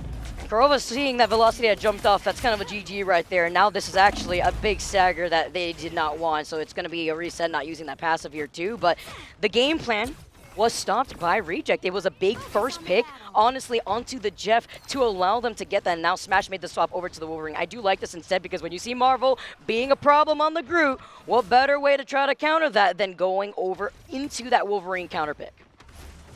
Korova seeing that Velocity had jumped off, that's kind of a GG right there. Now this is actually a big stagger that they did not want, so it's going to be a reset, not using that passive here too. But the game plan was stopped by Reject. It was a big first pick, honestly, onto the Jeff to allow them to get that. And now Smash made the swap over to the Wolverine. I do like this instead, because when you see Marvel being a problem on the Groot, what better way to try to counter that than going over into that Wolverine counter pick?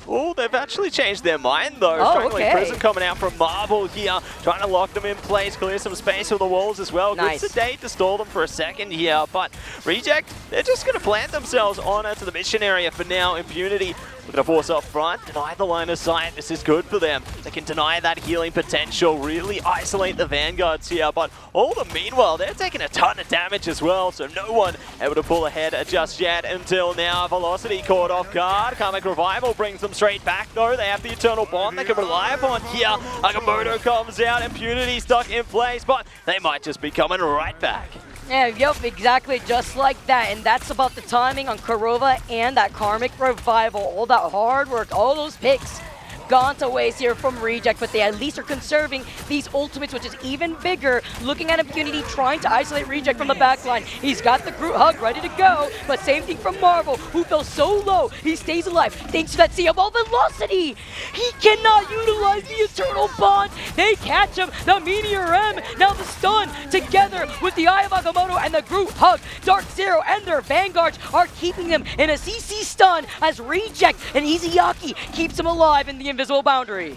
Oh, they've actually changed their mind, though. Oh, Strangling Prison coming out from Marble here, trying to lock them in place, clear some space for the walls as well. Nice. Good sedate to stall them for a second here, but Reject, they're just going to plant themselves onto the mission area for now. Impunity looking to force up front, deny the line of sight. This is good for them. They can deny that healing potential, really isolate the Vanguards here, but all the meanwhile, they're taking a ton of damage as well, so no one able to pull ahead just yet until now. Velocity caught off guard. Karmic Revival brings them straight back, though. They have the Eternal Bond they can rely upon here. Agamotto comes out, Impunity stuck in place, but they might just be coming right back. Yeah, yep, exactly, just like that. And that's about the timing on Korova and that Karmic Revival. All that hard work, all those picks gone to waste here from Reject, but they at least are conserving these ultimates, which is even bigger. Looking at Impunity, trying to isolate Reject from the backline. He's got the Groot hug ready to go, but same thing from Marvel, who fell so low. He stays alive thanks to that Sea of All Velocity. He cannot utilize the Eternal Bond. They catch him, the Meteor M, now the stun, together with the Eye of Agamotto and the Groot hug. Darkzero and their Vanguards are keeping them in a CC stun as Reject and Izayaki keeps him alive in the invisible boundary.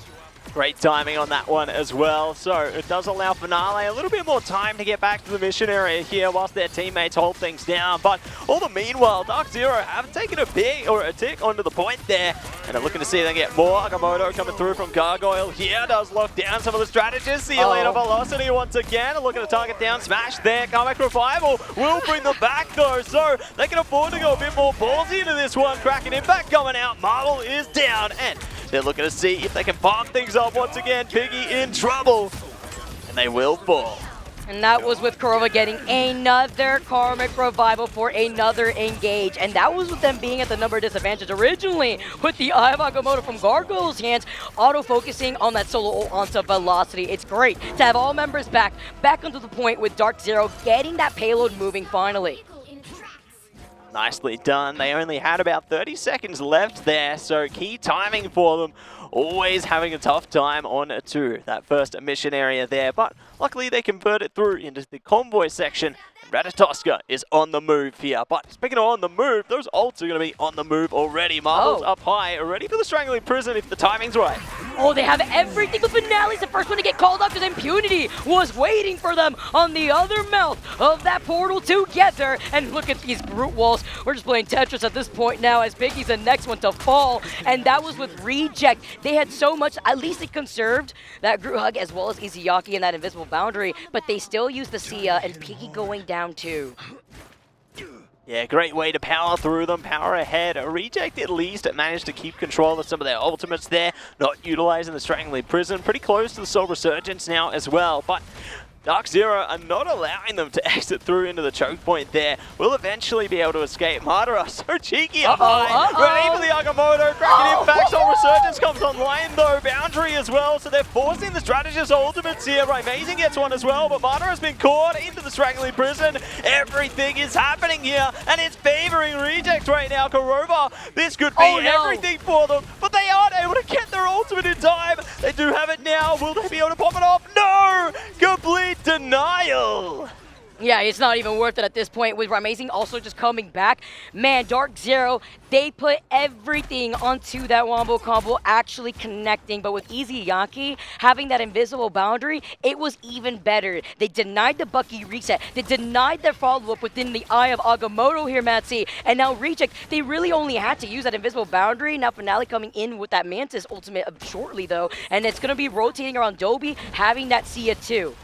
Great timing on that one as well. So it does allow Finale a little bit more time to get back to the mission area here whilst their teammates hold things down. But all the meanwhile, Darkzero have taken a tick onto the point there. And are looking to see if they get more. Agamotto coming through from Gargoyle here. Does lock down some of the strategists. See you later, Velocity once again. Looking to target down Smash there. Comeback Revival will bring them back though. So they can afford to go a bit more ballsy into this one. Cracking Impact coming out. Marvel is down. And they're looking to see if they can farm things up once again. Piggy in trouble. And they will fall. And that was with Kurova getting another Karmic Revival for another engage. And that was with them being at the number disadvantage originally with the Eye of Agamotto from Gargoyle's hands, auto-focusing on that solo ult onto Velocity. It's great to have all members back onto the point with Darkzero getting that payload moving finally. Nicely done. They only had about 30 seconds left there, so key timing for them. Always having a tough time on to that first mission area there, but luckily they convert it through into the convoy section. Ratatoska is on the move here, but speaking of on the move, those ults are going to be on the move already. Marvel's up high, ready for the Strangling Prison if the timing's right. Oh, they have everything with Finale's the first one to get called up because Impunity was waiting for them on the other mouth of that portal together. And look at these Groot walls. We're just playing Tetris at this point now as Piggy's the next one to fall. And that was with Reject. They had so much, at least they conserved that Groot Hug as well as Izuyaki and that invisible boundary, but they still used the Sia and Piggy going down too. Yeah, great way to power through them, power ahead. Reject at least managed to keep control of some of their ultimates there, not utilizing the Strangling Prison. Pretty close to the Soul Resurgence now as well, but Darkzero are not allowing them to exit through into the choke point there. Will eventually be able to escape. Madara, so cheeky up high. Ready for the Agamotto. Cracking Impact. Soul Resurgence comes online though. Boundary as well. So they're forcing the strategist ultimates here. Right, Amazing gets one as well, but Madara's been caught into the Strangling Prison. Everything is happening here, and it's favoring Reject right now. Kurova, this could be everything for them, but they aren't able to get their ultimate in time. They do have it now. Will they be able to pop it off? No! Complete denial! Yeah, it's not even worth it at this point with Amazing also just coming back. Man, Darkzero, they put everything onto that wombo combo actually connecting, but with Izuyaki having that invisible boundary, it was even better. They denied the Bucky reset. They denied their follow-up within the Eye of Agamotto here, Matsy. And now Reject, they really only had to use that invisible boundary. Now Finale coming in with that Mantis ultimate shortly though, and it's going to be rotating around Dobby, having that Sia too.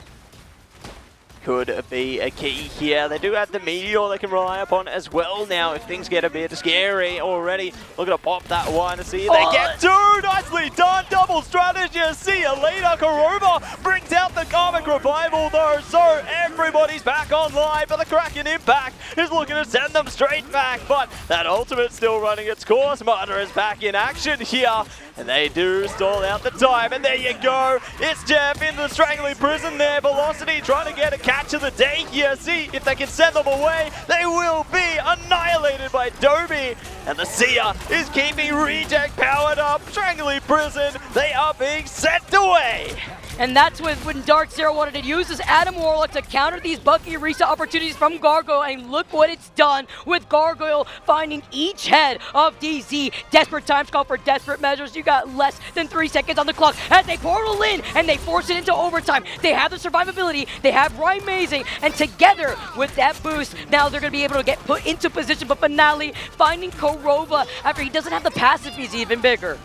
Could be a key here. They do have the Meteor they can rely upon as well now if things get a bit scary already. Looking to pop that one. See, they get two. Nicely done. Double strategy. See you later. Kurova brings out the Karmic Revival though, so everybody's back online, but the Kraken Impact is looking to send them straight back, but that ultimate's still running its course. Marta is back in action here, and they do stall out the time, and there you go. It's Jeff into the Strangling Prison there. Velocity trying to get a catch of the day here. See if they can send them away. They will be annihilated by Dobby, and the Sia is keeping Reject powered up. Strangling Prison, they are being sent away. And that's when Darkzero wanted to use this Adam Warlock to counter these Bucky reset opportunities from Gargoyle, and look what it's done with Gargoyle finding each head of DZ. Desperate times call for desperate measures. You got less than 3 seconds on the clock as they portal in and they force it into overtime. They have the survivability, they have Amazing, and together with that boost, now they're going to be able to get put into position, but Finale finding Kurova after he doesn't have the passive, he's even bigger.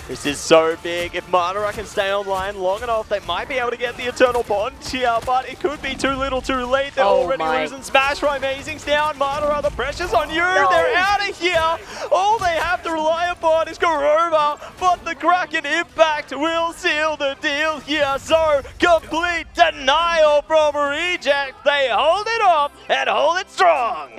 This is so big. If Madara can stay online long enough, they might be able to get the Eternal Bond here, but it could be too little too late. They're already losing Smash. Amazing's down. Madara, the pressure's on you. No. They're out of here. All they have to rely upon is Kurova, but the Kraken Impact will seal the deal here. So, complete denial from Reject. They hold it off and hold it strong.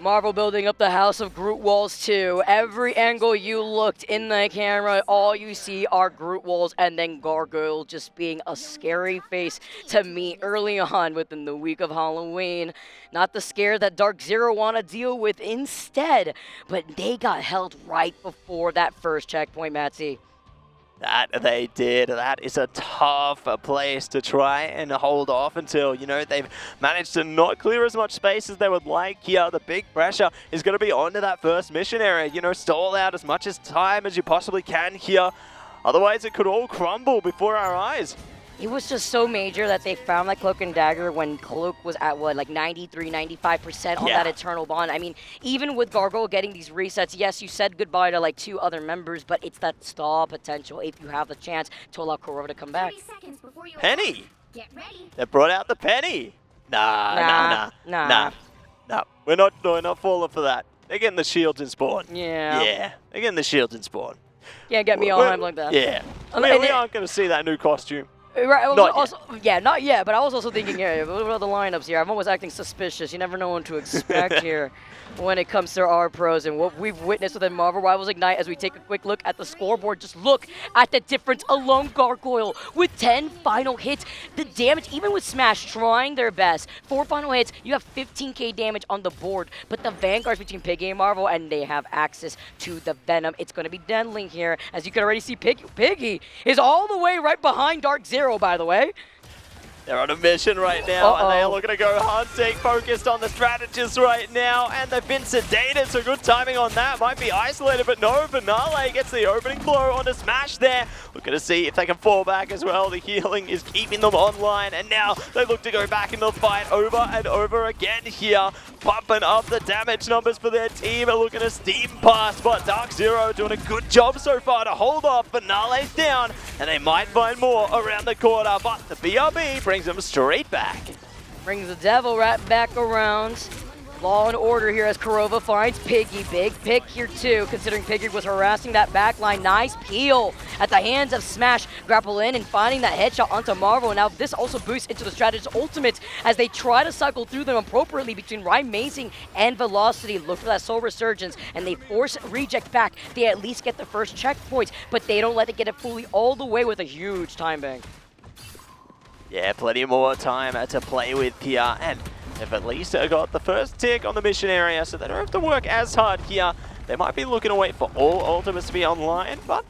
Marvel building up the House of Groot walls too. Every angle you looked in the camera, all you see are Groot walls, and then Gargoyle just being a scary face to me early on within the week of Halloween. Not the scare that Darkzero want to deal with instead, but they got held right before that first checkpoint, Matsy. That they did. That is a tough place to try and hold off until, you know, they've managed to not clear as much space as they would like here. The big pressure is going to be onto that first mission area. You know, stall out as much as time as you possibly can here. Otherwise, it could all crumble before our eyes. It was just so major that they found that Cloak and Dagger when Cloak was at, what, like 93, 95% on that Eternal Bond. I mean, even with Gargoyle getting these resets, yes, you said goodbye to like 2 other members, but it's that stall potential if you have the chance to allow Kurova to come back. 30 seconds before you Penny! attack. Get ready. They brought out the penny. Nah. We're not falling for that. They're getting the shields in spawn. Yeah. Yeah, they're getting the shields in spawn. Can't get me all hyped like that. Yeah. And We aren't going to see that new costume. Right, well, Not also, yeah, not yet, but I was also thinking, yeah, what are the lineups here? I'm always acting suspicious. You never know what to expect here when it comes to our pros and what we've witnessed within Marvel Rivals Ignite. As we take a quick look at the scoreboard, just look at the difference alone. Gargoyle with 10 final hits. The damage, even with Smash trying their best, 4 final hits, you have 15k damage on the board. But the Vanguards between Piggy and Marvel, and they have access to the Venom. It's going to be deadly here. As you can already see, Piggy is all the way right behind Darkzero, by the way. They're on a mission right now, and they are looking to go hunting, focused on the strategists right now, and they've been sedated, so good timing on that. Might be isolated, but no, Finale gets the opening blow on the Smash there. Looking to see if they can fall back as well. The healing is keeping them online, and now they look to go back into the fight over and over again here, pumping up the damage numbers for their team, and looking to steam past, but Darkzero doing a good job so far to hold off. Finale's down, and they might find more around the corner, but the BRB brings them straight back. Brings the devil right back around. Law and order here as Kurova finds Piggy. Big pick here too, considering Piggy was harassing that backline. Nice peel at the hands of Smash. Grapple in and finding that headshot onto Marvel. And now this also boosts into the strategist ultimates as they try to cycle through them appropriately between Rhyme Mazing and Velocity. Look for that Soul Resurgence, and they force Reject back. They at least get the first checkpoint, but they don't let it get it fully all the way with a huge time bank. Yeah, plenty more time to play with here, and they've at least got the first tick on the mission area, so they don't have to work as hard here. They might be looking to wait for all ultimates to be online, but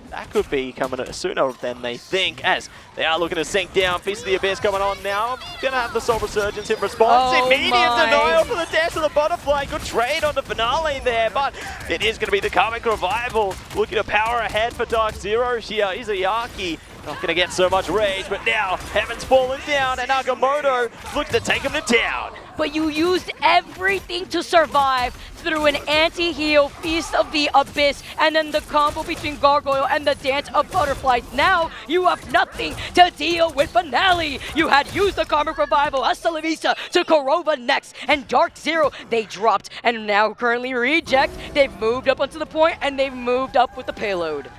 that could be coming sooner than they think, as they are looking to sink down. Feast of the Abyss coming on now. Gonna have the Soul Resurgence in response. Immediate denial for the Dance of the Butterfly. Good trade on the Finale there, but it is going to be the Karmic Revival looking to power ahead for Darkzero here. Izayaki not going to get so much rage, but now Heaven's fallen down, and Nagamoto looks to take him to town. But you used everything to survive through an anti-heal, Feast of the Abyss, and then the combo between Gargoyle and the Dance of Butterflies. Now you have nothing to deal with Finale. You had used the Karmic Revival, hasta la vista, to Kurova next, and Darkzero, they dropped, and now currently Reject. They've moved up onto the point, and they've moved up with the payload.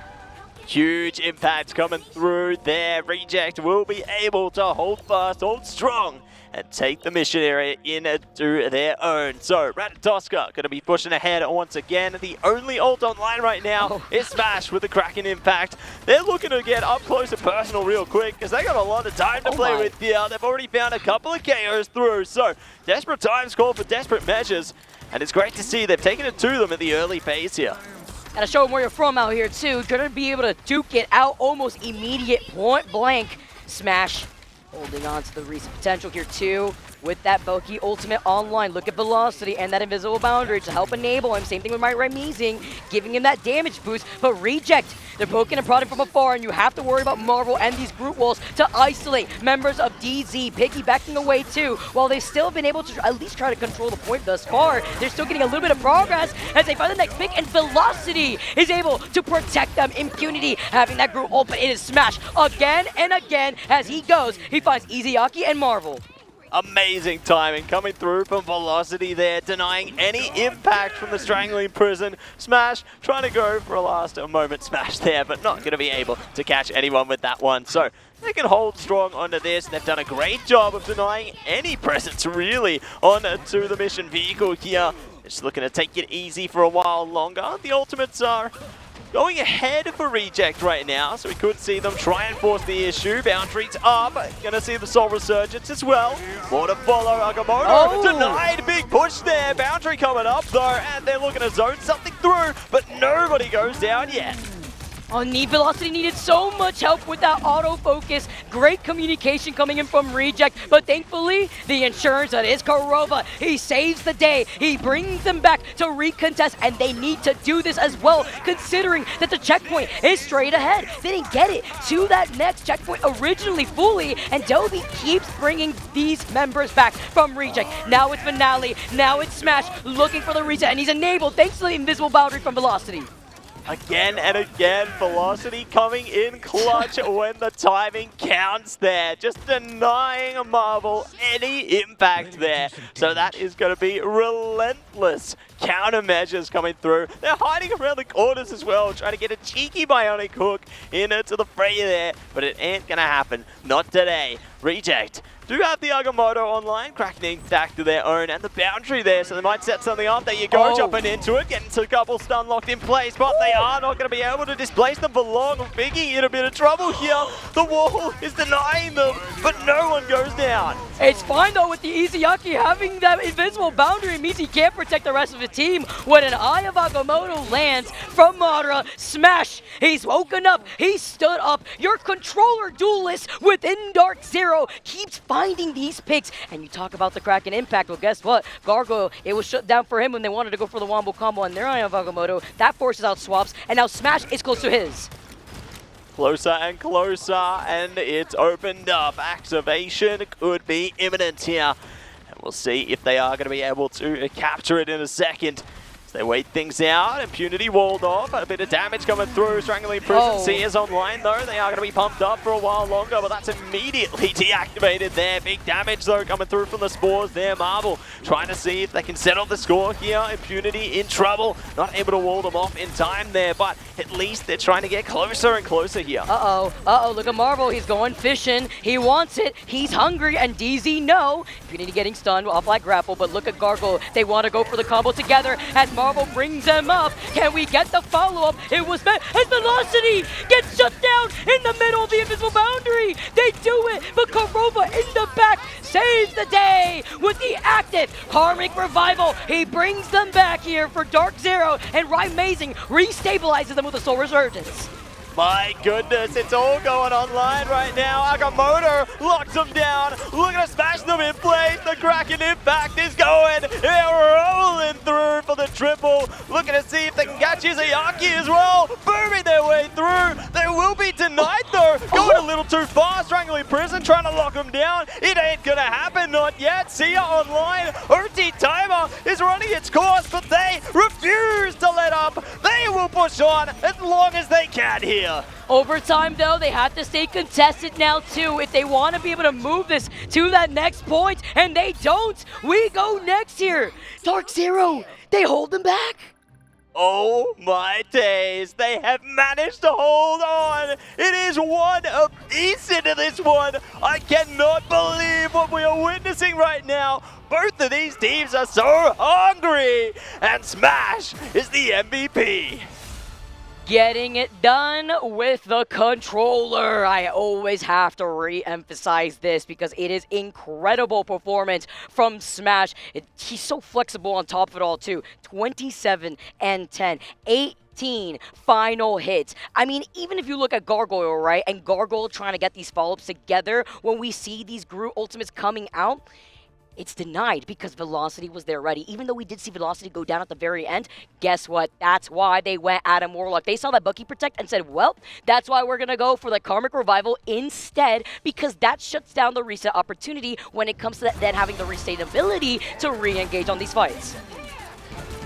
Huge impact coming through there. Reject will be able to hold fast, hold strong, and take the mission area into their own. So Ratatoska going to be pushing ahead once again. The only ult online right now is Smash with the Kraken impact. They're looking to get up close and personal real quick because they got a lot of time to play with here. They've already found a couple of KOs through. So desperate times call for desperate measures. And it's great to see they've taken it to them in the early phase here. Gotta show them where you're from out here too. Gonna be able to duke it out almost immediate point blank. Smash holding on to the recent potential here too. With that bulky ultimate online, look at Velocity and that invisible boundary to help enable him. Same thing with Rhyme Mazing, giving him that damage boost. But Reject, they're poking and prodding from afar, and you have to worry about Marvel and these group walls to isolate members of DZ. Piggy backing away too, while they still have been able to at least try to control the point thus far. They're still getting a little bit of progress as they find the next pick, and Velocity is able to protect them. Impunity having that group ult, but it is Smash again and again as he goes. He finds Izayaki and Marvel. Amazing timing coming through from Velocity there, denying any impact from the Strangling Prison. Smash trying to go for a last moment smash there, but not going to be able to catch anyone with that one. So they can hold strong onto this. They've done a great job of denying any presence really onto the mission vehicle here. Just looking to take it easy for a while longer. The ultimates are going ahead for Reject right now, so we could see them try and force the issue. Boundaries up. Gonna see the Soul Resurgence as well. More to follow. Nagamoto denied. Big push there. Boundary coming up though, and they're looking to zone something through, but nobody goes down yet. Velocity needed so much help with that autofocus. Great communication coming in from Reject, but thankfully, the insurance that is Karova, he saves the day. He brings them back to recontest, and they need to do this as well, considering that the checkpoint is straight ahead. They didn't get it to that next checkpoint originally fully, and Dobie keeps bringing these members back from Reject. Now it's Finale, now it's Smash, looking for the reset, and he's enabled thanks to the invisible boundary from Velocity. Again and again, Velocity coming in clutch when the timing counts there. Just denying Marvel any impact there. So that is going to be relentless countermeasures coming through. They're hiding around the corners as well, trying to get a cheeky bionic hook into the fray there. But it ain't going to happen. Not today. Reject do have the Agamotto online, cracking back to their own, and the boundary there, so they might set something up. There you go, jumping into it, getting a couple stun locked in place, but they are not going to be able to displace them for long. Vicky in a bit of trouble here. The wall is denying them, but no one goes down. It's fine though with the Izayaki having that invisible boundary means he can't protect the rest of the team. When an Eye of Agamotto lands from Madara, Smash, he's woken up, he stood up. Your controller duelist within Darkzero keeps finding these picks. And you talk about the Kraken impact, well guess what? Gargoyle, it was shut down for him when they wanted to go for the Wombo combo on their Eye of Agamotto. That forces out swaps, and now Smash is close to his. Closer and closer, and it's opened up. Activation could be imminent here. And we'll see if they are going to be able to capture it in a second. As they wait things out, Impunity walled off, a bit of damage coming through. Strangling Prison C is online though. They are going to be pumped up for a while longer, but that's immediately deactivated there. Big damage though coming through from the spores there. Marvel trying to see if they can settle the score here. Impunity in trouble, not able to wall them off in time there, but at least they're trying to get closer and closer here. Look at Marvel, he's going fishing. He wants it, he's hungry, and DZ no. Impunity getting stunned off like grapple, but look at Gargoyle. They want to go for the combo together as Marvel brings them up. Can we get the follow-up? It was met as Velocity gets shut down in the middle of the invisible boundary. They do it, but Karova in the back saves the day with the active Karmic Revival. He brings them back here for Darkzero, and Amazing restabilizes them with a Soul Resurgence. My goodness, it's all going online right now. Agamotto locks them down, looking to smash them in place. The Kraken impact is going. They're rolling through for the triple. Looking to see if they can catch Izayaki as well. Booming their way through. They will be denied though. Going a little too far. Strangling Prison, trying to lock them down. It ain't gonna happen, not yet. Sia online. OT Timer is running its course, but they refuse to let up. They will push on as long as they can here. Overtime though, they have to stay contested now too if they want to be able to move this to that next point, and they don't. We go next here. Darkzero, they hold them back. Oh my days, they have managed to hold on. It is one apiece into this one. I cannot believe what we are witnessing right now. Both of these teams are so hungry, and Smash is the MVP. Getting it done with the controller. I always have to re-emphasize this because it is incredible performance from Smash. He's so flexible on top of it all too. 27 and 10, 18 final hits. I mean, even if you look at Gargoyle, right, and Gargoyle trying to get these follow-ups together, when we see these Gru ultimates coming out, it's denied because Velocity was there ready. Even though we did see Velocity go down at the very end, guess what? That's why they went Adam Warlock. They saw that Bucky Protect and said, well, that's why we're going to go for the Karmic Revival instead, because that shuts down the reset opportunity when it comes to then having the reset ability to re-engage on these fights.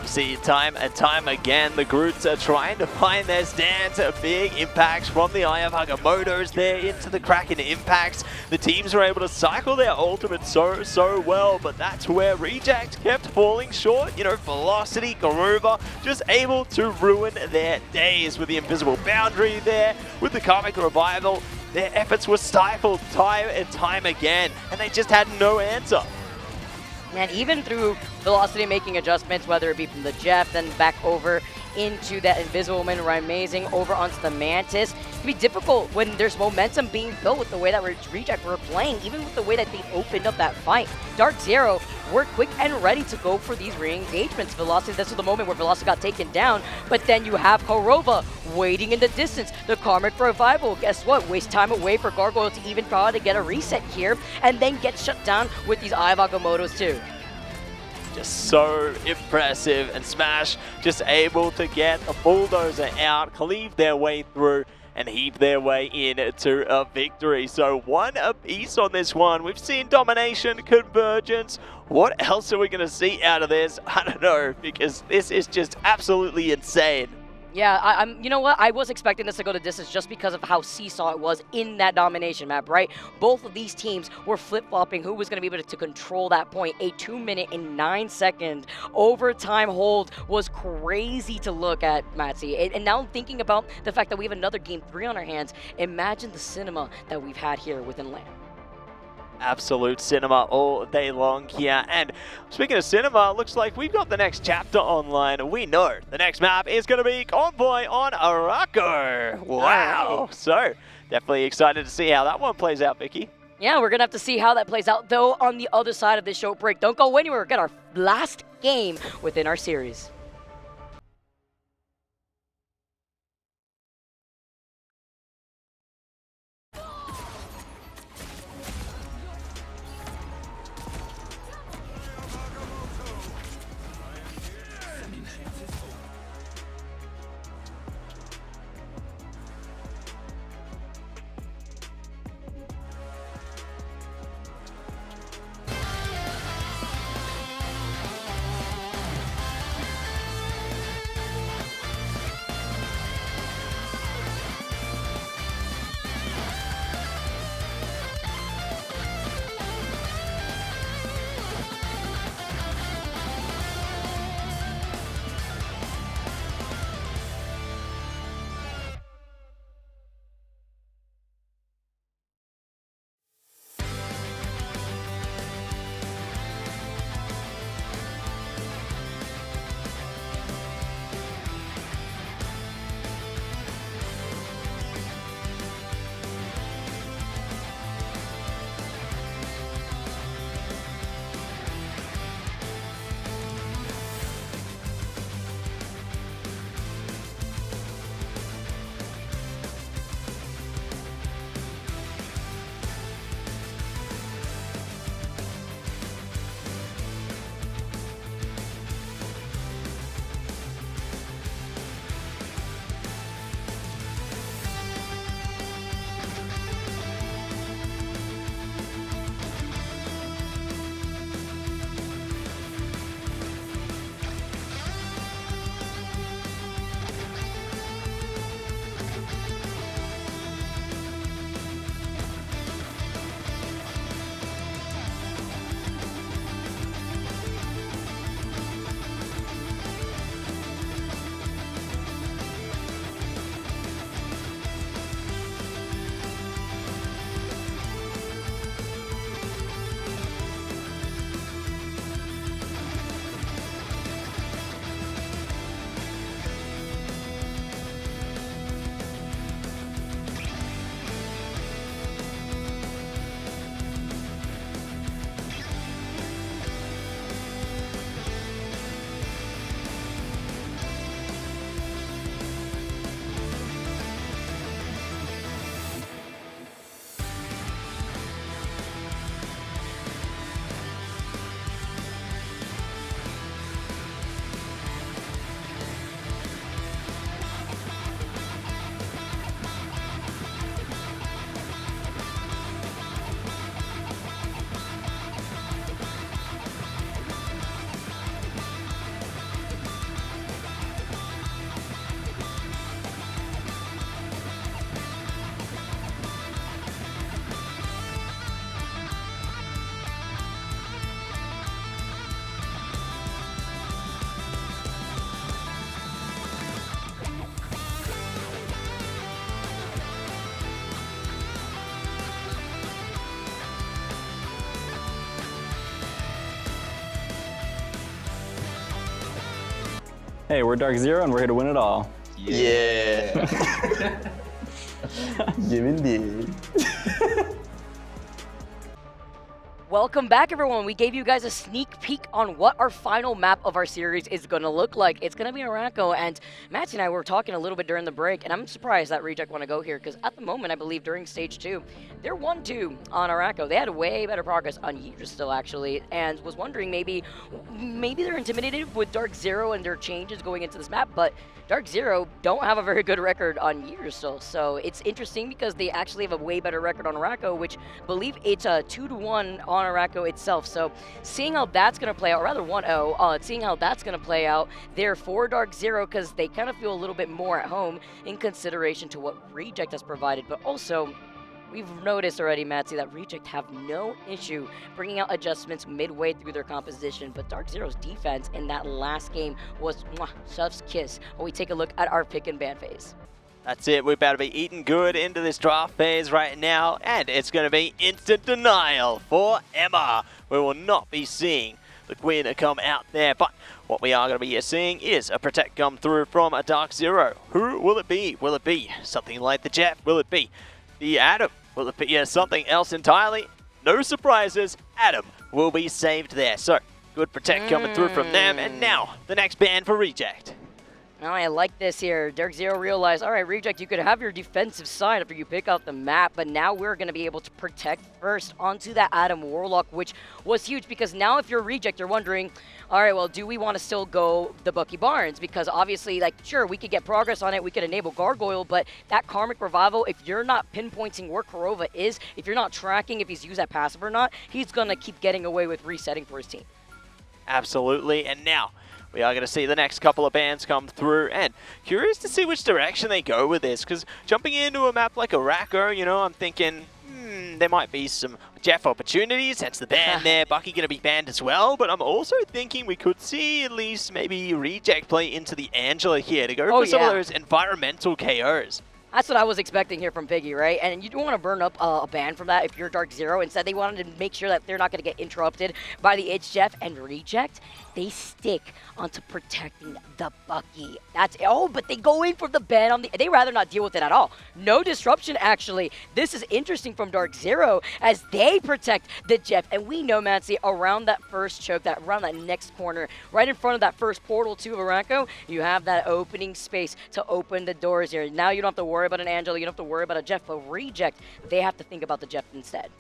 See, time and time again, the Groots are trying to find their stance. Big impacts from the Eye of Agamotto's there into the Kraken impacts. The teams were able to cycle their ultimate so well, but that's where Reject kept falling short. You know, Velocity, Garuba, just able to ruin their days with the invisible boundary there, with the Karmic Revival. Their efforts were stifled time and time again, and they just had no answer. And even through Velocity making adjustments, whether it be from the Jeff, then back over into that Invisible Woman amazing over onto the Mantis. It can be difficult when there's momentum being built with the way that Reject were playing, even with the way that they opened up that fight. Darkzero were quick and ready to go for these re-engagements. Velocity, this was the moment where Velocity got taken down, but then you have Korova waiting in the distance. The Karmic Revival, guess what? Waste time away for Gargoyle to even try to get a reset here, and then get shut down with these Eye of Agamottos too. Just so impressive, and Smash just able to get a bulldozer out, cleave their way through, and heap their way into a victory. So one apiece on this one. We've seen domination, convergence. What else are we going to see out of this? I don't know, because this is just absolutely insane. Yeah, you know what? I was expecting this to go to distance just because of how seesaw it was in that domination map, right? Both of these teams were flip-flopping who was going to be able to control that point. A 2-minute and 9-second overtime hold was crazy to look at, Matsy. And now thinking about the fact that we have another Game 3 on our hands, imagine the cinema that we've had here within LAN. Absolute cinema all day long here. And speaking of cinema, looks like we've got the next chapter online. We know the next map is going to be Convoy on Araco. Wow. So definitely excited to see how that one plays out, Vicky. Yeah, we're going to have to see how that plays out, though, on the other side of this short break. Don't go anywhere. We'll get our last game within our series. Hey, we're Darkzero and we're here to win it all. Yeah. Give indeed. Welcome back, everyone. We gave you guys a sneak peek on what our final map of our series is going to look like. It's going to be Araco, and Matty and I were talking a little bit during the break, and I'm surprised that Reject want to go here, because at the moment, I believe during Stage 2, they're 1-2 on Araco. They had way better progress on Yidra still, actually, and was wondering maybe they're intimidated with Darkzero and their changes going into this map, but Darkzero don't have a very good record on Yidra still, so it's interesting because they actually have a way better record on Araco, which I believe it's a 2-1 on Araco itself. So seeing how that's going to play out, or rather 1-0, seeing how that's going to play out there for Darkzero, because they kind of feel a little bit more at home in consideration to what Reject has provided, but also we've noticed already, Matsy, that Reject have no issue bringing out adjustments midway through their composition, but Darkzero's defense in that last game was chef's kiss when we take a look at our pick and ban phase. That's it, we're about to be eating good into this draft phase right now, and it's going to be instant denial for Emma. We will not be seeing the Queen come out there, but what we are going to be seeing is a Protect come through from a Darkzero. Who will it be? Will it be something like the Jeff? Will it be the Adam? Will it be something else entirely? No surprises, Adam will be saved there. So, good Protect coming through from them, and now the next ban for Reject. Oh, I like this here. Darkzero realized, all right, Reject, you could have your defensive side after you pick out the map, but now we're going to be able to protect first onto that Adam Warlock, which was huge because now if you're Reject, you're wondering, all right, well, do we want to still go the Bucky Barnes? Because obviously, like, sure, we could get progress on it, we could enable Gargoyle, but that Karmic Revival, if you're not pinpointing where Korova is, if you're not tracking if he's used that passive or not, he's going to keep getting away with resetting for his team. Absolutely, and now we are going to see the next couple of bans come through, and curious to see which direction they go with this, because jumping into a map like Araco, you know, I'm thinking, there might be some Jeff opportunities, hence the ban there. Bucky going to be banned as well, but I'm also thinking we could see at least maybe Reject play into the Angela here to go for some of those environmental KOs. That's what I was expecting here from Piggy, right? And you don't want to burn up a ban from that if you're Darkzero. Instead, they wanted to make sure that they're not going to get interrupted by the It's Jeff and Reject. They stick onto protecting the Bucky. That's but they go in for the ban on the. They rather not deal with it at all. No disruption, actually. This is interesting from Darkzero as they protect the Jeff. And we know, Matsy, around that first choke, around that next corner, right in front of that first portal to Araco, you have that opening space to open the doors here. Now you don't have to worry about an Angela, you don't have to worry about a Jeff, but Reject, they have to think about the Jeff instead.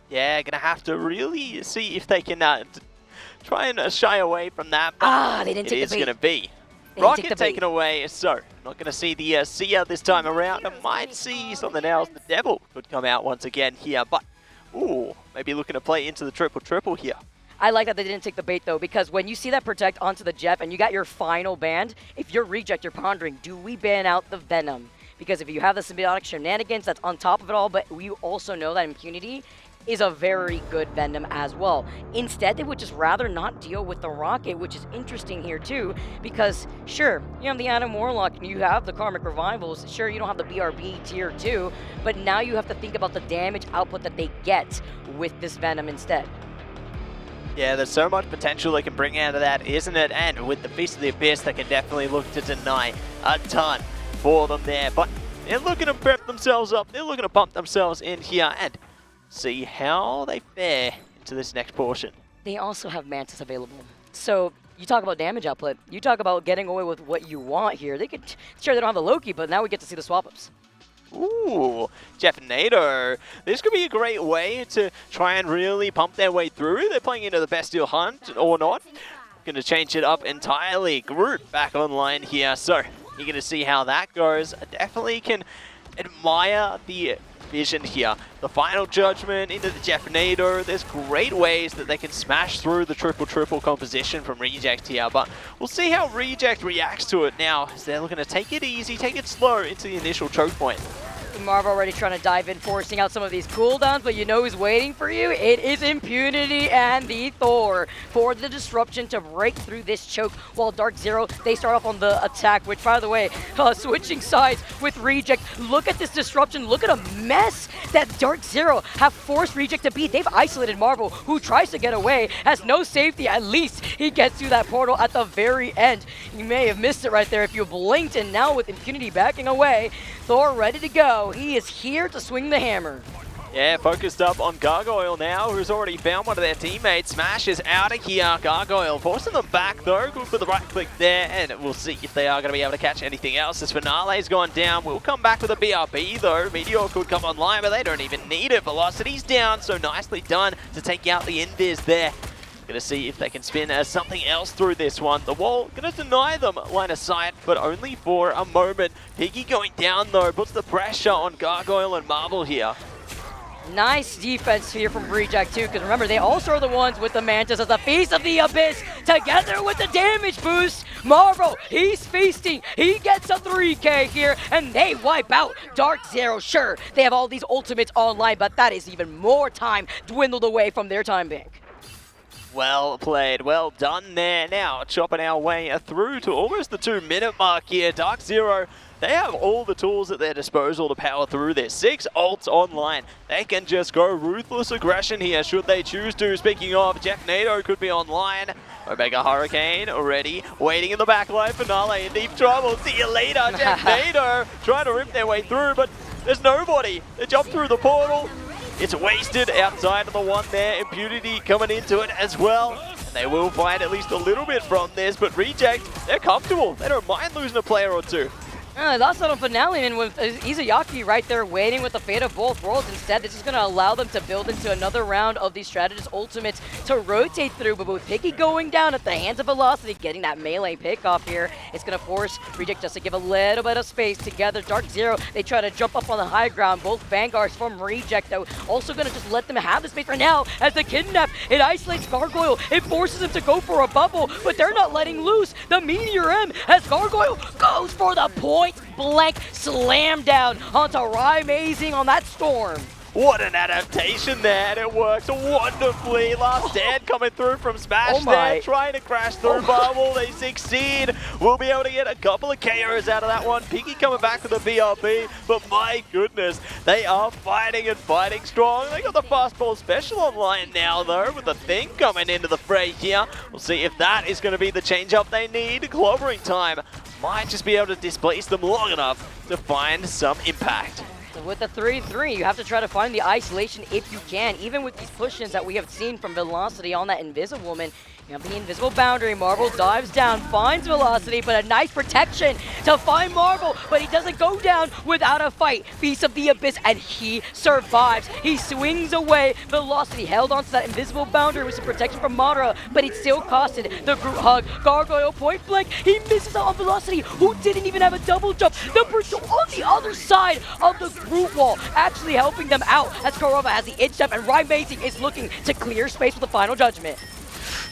Yeah, gonna have to really see if they can try and shy away from that. But they didn't take the bait. It is gonna be Rocket taken away, so not gonna see the Seer this time around. I might see something else. The Devil could come out once again here, but maybe looking to play into the triple here. I like that they didn't take the bait, though, because when you see that Protect onto the Jeff and you got your final banned, if you're Reject, you're pondering, do we ban out the Venom? Because if you have the symbiotic shenanigans, that's on top of it all, but we also know that Impunity is a very good Venom as well. Instead, they would just rather not deal with the Rocket, which is interesting here too, because sure, you have the Adam Warlock and you have the Karmic Revivals, sure, you don't have the BRB tier 2, but now you have to think about the damage output that they get with this Venom instead. Yeah, there's so much potential they can bring out of that, isn't it? And with the Feast of the Abyss, they can definitely look to deny a ton for them there. But they're looking to prep themselves up. They're looking to pump themselves in here and see how they fare into this next portion. They also have Mantis available. So you talk about damage output. You talk about getting away with what you want here. They could, sure, they don't have the Loki, but now we get to see the swap-ups. Ooh, Jeff Nader. This could be a great way to try and really pump their way through. They're playing into the Bastille Hunt or not. Going to change it up entirely. Groot back online here. So you're going to see how that goes. I definitely can admire the vision here. The final judgment into the Jeff Nader. There's great ways that they can smash through the triple composition from Reject here, but we'll see how Reject reacts to it now as they're looking to take it easy, take it slow into the initial choke point. Marvel already trying to dive in, forcing out some of these cooldowns, but you know who's waiting for you? It is Impunity and the Thor for the disruption to break through this choke, while Darkzero, they start off on the attack, which, by the way, switching sides with Reject. Look at this disruption. Look at a mess that Darkzero have forced Reject to be. They've isolated Marvel, who tries to get away, has no safety. At least he gets through that portal at the very end. You may have missed it right there if you blinked, and now with Impunity backing away, Thor ready to go. He is here to swing the hammer. Yeah, focused up on Gargoyle now, who's already found one of their teammates. Smash is out of here. Gargoyle forcing them back, though. Good for the right click there, and we'll see if they are going to be able to catch anything else. As Finale's gone down, we'll come back with a BRB, though. Meteor could come online, but they don't even need it. Velocity's down, so nicely done to take out the invis there. Going to see if they can spin something else through this one. The wall going to deny them line of sight, but only for a moment. Piggy going down, though, puts the pressure on Gargoyle and Marvel here. Nice defense here from Reject too, because remember, they also are the ones with the Mantis as a Feast of the Abyss, together with the damage boost. Marvel, he's feasting, he gets a 3K here, and they wipe out Darkzero. Sure, they have all these ultimates online, but that is even more time dwindled away from their time bank. Well played, well done there. Now chopping our way through to almost the 2-minute mark here. Darkzero, they have all the tools at their disposal to power through this. 6 ults online. They can just go ruthless aggression here should they choose to. Speaking of, Jeff Nato could be online. Omega Hurricane already waiting in the back line. Finale in deep trouble. See you later, Jeff Nato trying to rip their way through, but there's nobody. They jump through the portal. It's wasted outside of the one there. Impunity coming into it as well. And they will find at least a little bit from this, but Reject, they're comfortable. They don't mind losing a player or two. That's not a finale, and with Izayaki right there waiting with the fate of both worlds. Instead, this is going to allow them to build into another round of these strategist ultimates to rotate through, but with Piggy going down at the hands of Velocity, getting that melee pick off here, it's going to force Reject just to give a little bit of space together. Darkzero, they try to jump up on the high ground, both Vanguards from Reject, though, also going to just let them have the space right now as the Kidnap, it isolates Gargoyle, it forces him to go for a bubble, but they're not letting loose the Meteor M as Gargoyle goes for the point blank slam down onto Rymazing on that Storm. What an adaptation there, and it works wonderfully. Last stand coming through from Smash there, trying to crash through Bubble. They succeed. We'll be able to get a couple of KOs out of that one. Piggy coming back with a BRB, but my goodness, they are fighting and fighting strong. They got the fastball special online now, though, with the Thing coming into the fray here. We'll see if that is going to be the change-up they need. Clobbering time might just be able to displace them long enough to find some impact. So with the 3-3, you have to try to find the isolation if you can. Even with these push-ins that we have seen from Velocity on that Invisible Woman, you have the invisible boundary. Marvel dives down, finds Velocity, but a nice protection to find Marvel, but he doesn't go down without a fight. Feast of the Abyss, and he survives. He swings away. Velocity held onto that invisible boundary with some protection from Madara, but it still costed the Groot hug. Gargoyle point blank, he misses out on Velocity, who didn't even have a double jump. The Brutal on the other side of the Groot wall, actually helping them out as Korova has the inch step, and Rymazing is looking to clear space with the final judgment.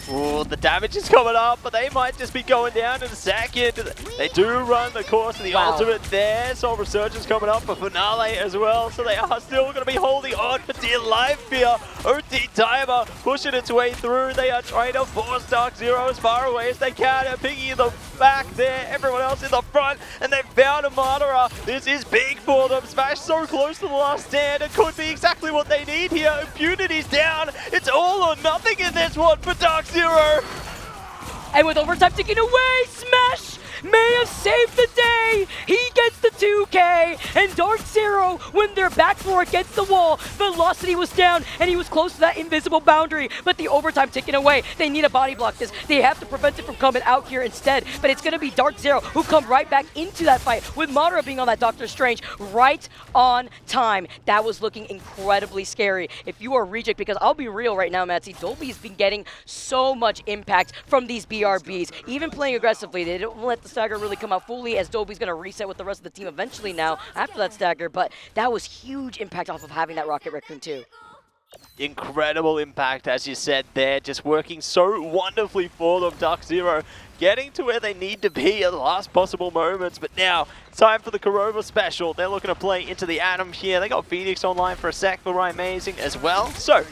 Ooh, the damage is coming up, but they might just be going down in a second. They do run the course of the ultimate there. Soul Resurgence coming up for Finale as well, so they are still going to be holding on for dear life here. OT Timer pushing its way through. They are trying to force Darkzero as far away as they can. And Piggy in the back there, everyone else in the front, and they found a Madara. This is big for them. Smash so close to the last stand. It could be exactly what they need here. Impunity's down. It's all or nothing in this one for Darkzero. And with overtime ticking away, Smash may have saved the day. He gets the 2K, and Darkzero, when they're back for against the wall, Velocity was down, and he was close to that invisible boundary, but the overtime ticking away. They need a body block this. They have to prevent it from coming out here instead, but it's going to be Darkzero who come right back into that fight, with Madara being on that Doctor Strange right on time. That was looking incredibly scary. If you are Reject, because I'll be real right now, Matsy, Dolby's been getting so much impact from these BRBs. Even playing aggressively, they don't let the stagger really come out fully, as Dolby's going to reset with the rest of the team eventually now after that stagger, but that was huge impact off of having that Rocket Raccoon too. Incredible impact, as you said there, just working so wonderfully for them. Darkzero getting to where they need to be at the last possible moments, but now it's time for the Korova special. They're looking to play into the Atom here. They got Phoenix online for a sec for Amazing as well. So,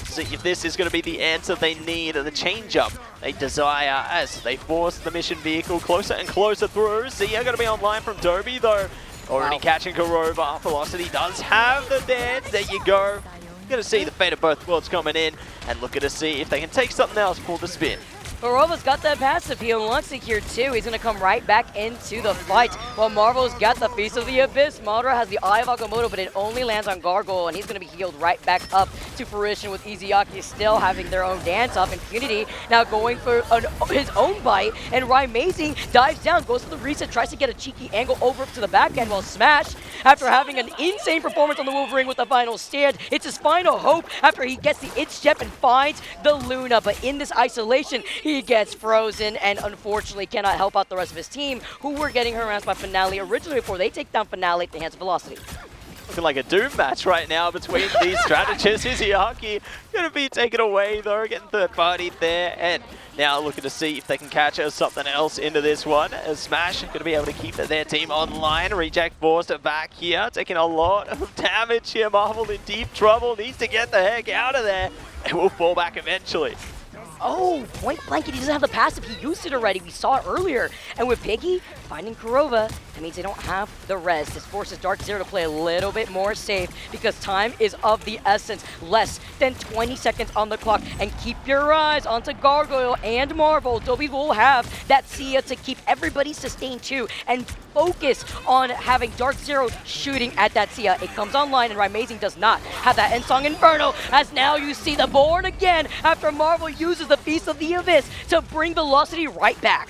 see if this is going to be the answer they need, the change-up they desire as they force the mission vehicle closer and closer through. Zia going to be online from Dobie though. Already catching Korova. Velocity does have the dance. There you go. Going to see the fate of both worlds coming in and looking to see if they can take something else for the spin. Korova's got that passive. He unlocks it here too. He's going to come right back into the fight. While Marvel's got the Feast of the Abyss. Madara has the Eye of Agamotto, but it only lands on Gargoyle, and he's going to be healed right back up to fruition with Izayaki still having their own dance off. Impunity now going for his own bite, and Amazing dives down, goes for the reset, tries to get a cheeky angle over to the back end while Smash, after having an insane performance on the Wolverine with the final stand, it's his final hope after he gets the Itch Step and finds the Luna. But in this isolation, he gets frozen and unfortunately cannot help out the rest of his team, who were getting harassed by Finale originally before they take down Finale at the hands of Velocity. Looking like a Doom match right now between these strategists. Izayaki going to be taken away though, getting third party there, and now looking to see if they can catch something else into this one. As Smash going to be able to keep their team online. Reject forced back here, taking a lot of damage here. Marvel in deep trouble, needs to get the heck out of there, and will fall back eventually. Oh, point blank, he doesn't have the passive. He used it already. We saw it earlier. And with Piggy finding Korova, that means they don't have the res. This forces Darkzero to play a little bit more safe because time is of the essence. Less than 20 seconds on the clock. And keep your eyes onto Gargoyle and Marvel. Dobie will have that Sia to keep everybody sustained too and focus on having Darkzero shooting at that Sia. It comes online and Amazing does not have that End Song Inferno, as now you see the Born again after Marvel uses the Feast of the Abyss to bring Velocity right back.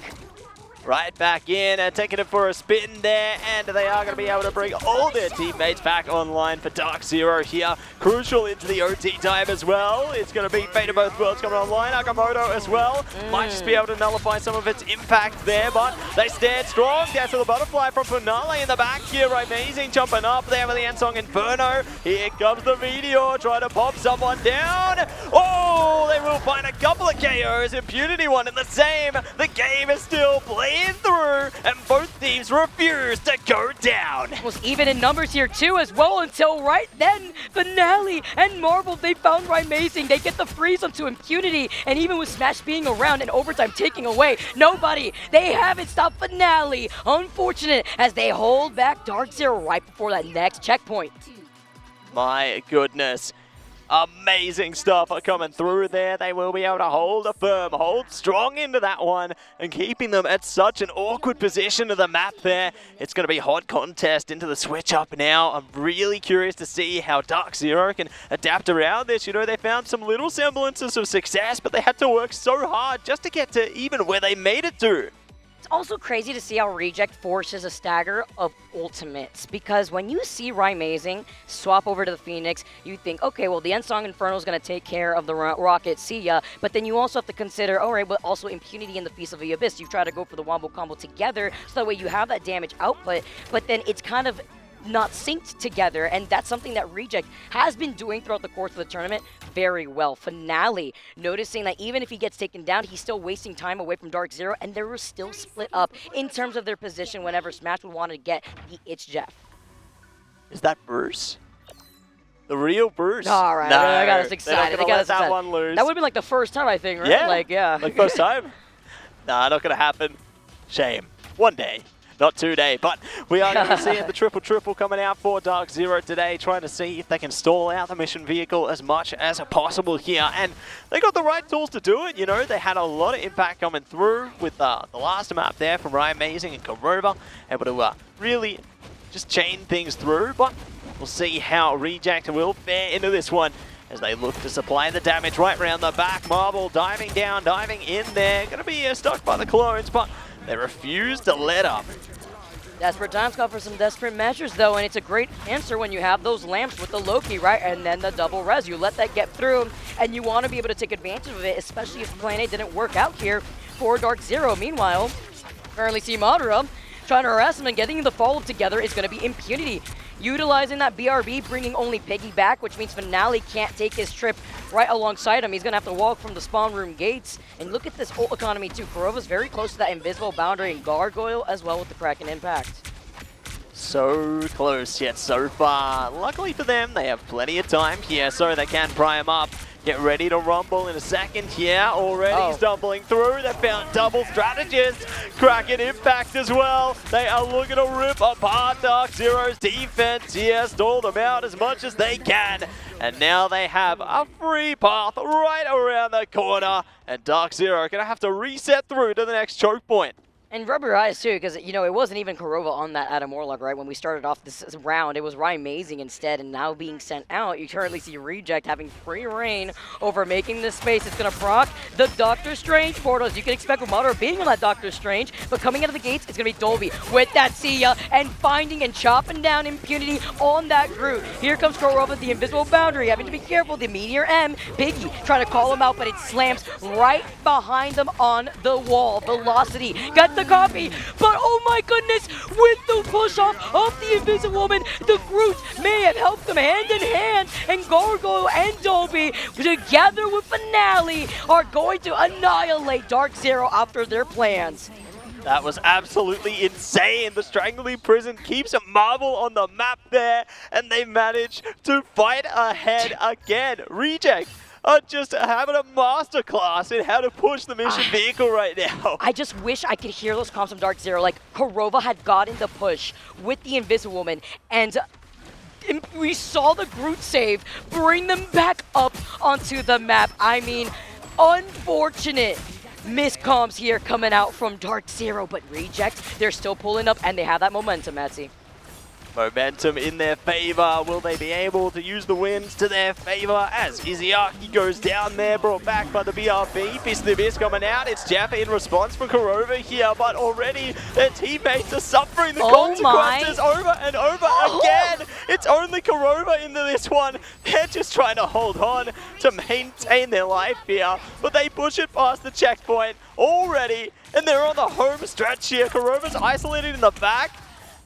Right back in and taking it for a spin there, and they are going to be able to bring all their teammates back online for Darkzero here. Crucial into the OT time as well. It's going to be Fate of Both Worlds coming online. Agamotto as well. Might just be able to nullify some of its impact there, but they stand strong. Down to the butterfly from Finale in the back here. Amazing jumping up there with the End Song Inferno. Here comes the Meteor trying to pop someone down. Oh, they will find a couple of KOs. Impunity one in the same. The game is still playing through, and both teams refuse to go down. Was even in numbers here too as well, until right then Finale and Marvel, they found Amazing. They get the freeze onto Impunity, and even with Smash being around and overtime taking away, nobody, they haven't stopped Finale. Unfortunate as they hold back Darkzero right before that next checkpoint. My goodness. Amazing stuff are coming through there. They will be able to hold firm, hold strong into that one, and keeping them at such an awkward position of the map there. It's going to be hot contest into the switch up now. I'm really curious to see how Darkzero can adapt around this. You know, they found some little semblances of success, but they had to work so hard just to get to even where they made it to. It's also crazy to see how Reject forces a stagger of ultimates, because when you see Amazing swap over to the Phoenix, you think, okay, well, the End Song Inferno is going to take care of the Rocket, see ya, but then you also have to consider, all right, but also Impunity and the Feast of the Abyss. You try to go for the Wombo combo together, so that way you have that damage output, but then it's kind of not synced together, and that's something that Reject has been doing throughout the course of the tournament very well. Finale, noticing that even if he gets taken down, he's still wasting time away from Darkzero, and they were still split up in terms of their position whenever Smash would want to get the It's Jeff. Is that Bruce? The real Bruce? All right, no, I got us excited. They got us that one loose. That would be like the first time, I think, right? Yeah, like first time. Nah, not going to happen. Shame. One day. Not today, but we are going to see the triple coming out for Darkzero today, trying to see if they can stall out the mission vehicle as much as possible here. And they got the right tools to do it. You know, they had a lot of impact coming through with the last map there from Amazing and Korova, able to really just chain things through. But we'll see how Reject will fare into this one as they look to supply the damage right around the back. Marvel diving down, diving in there. Going to be stuck by the clones, but they refuse to let up. Desperate times call for some desperate measures, though, and it's a great answer when you have those lamps with the Loki, right? And then the double res. You let that get through, and you want to be able to take advantage of it, especially if Plan A didn't work out here for Darkzero. Meanwhile, currently see Madara trying to harass him, and getting the follow-up together is going to be Impunity. utilizing that BRB, bringing only Piggy back, which means Finale can't take his trip right alongside him. He's going to have to walk from the spawn room gates. And look at this ult economy too. Kurova's very close to that invisible boundary and Gargoyle as well with the Kraken impact. So close yet so far. Luckily for them, they have plenty of time here, so they can pry him up. Get ready to rumble in a second here. Already stumbling through. They found double strategist. Kraken impact as well. They are looking to rip apart Darkzero's defense here. Stall them out as much as they can. And now they have a free path right around the corner. And Darkzero are going to have to reset through to the next choke point. And rub your eyes too, because you know it wasn't even Kurova on that Adam Warlock, right? When we started off this round, it was Amazing instead, and now being sent out, you currently see Reject having free reign over making this space. It's gonna proc the Doctor Strange portals. You can expect Ramada being on that Doctor Strange, but coming out of the gates, it's gonna be Dolby with that Sia and finding and chopping down Impunity on that Groot. Here comes Kurova, the invisible boundary, having to be careful. The Meteor M, Biggie trying to call him out, but it slams right behind them on the wall. Velocity got the copy, but oh my goodness, with the push off of the Invisible Woman, the Groot may have helped them hand in hand, and Gargoyle and Dolby together with Finale are going to annihilate Darkzero after their plans. That was absolutely insane. The Strangling Prison keeps a Marvel on the map there, and they manage to fight ahead again. Reject are just having a masterclass in how to push the mission vehicle right now. I just wish I could hear those comms from Darkzero. Like, Kurova had gotten the push with the Invisible Woman, and we saw the Groot save bring them back up onto the map. I mean, unfortunate miscomms here coming out from Darkzero, but Reject, they're still pulling up, and they have that momentum, Matsy. Momentum in their favor. Will they be able to use the wins to their favor as Izzyaki goes down there, brought back by the BRB. Fist of the Abyss coming out. It's Jeff in response for Kurova here, but already their teammates are suffering the consequences over and over again. It's only Kurova into this one. They're just trying to hold on to maintain their life here, but they push it past the checkpoint already, and they're on the home stretch here. Kurova's isolated in the back,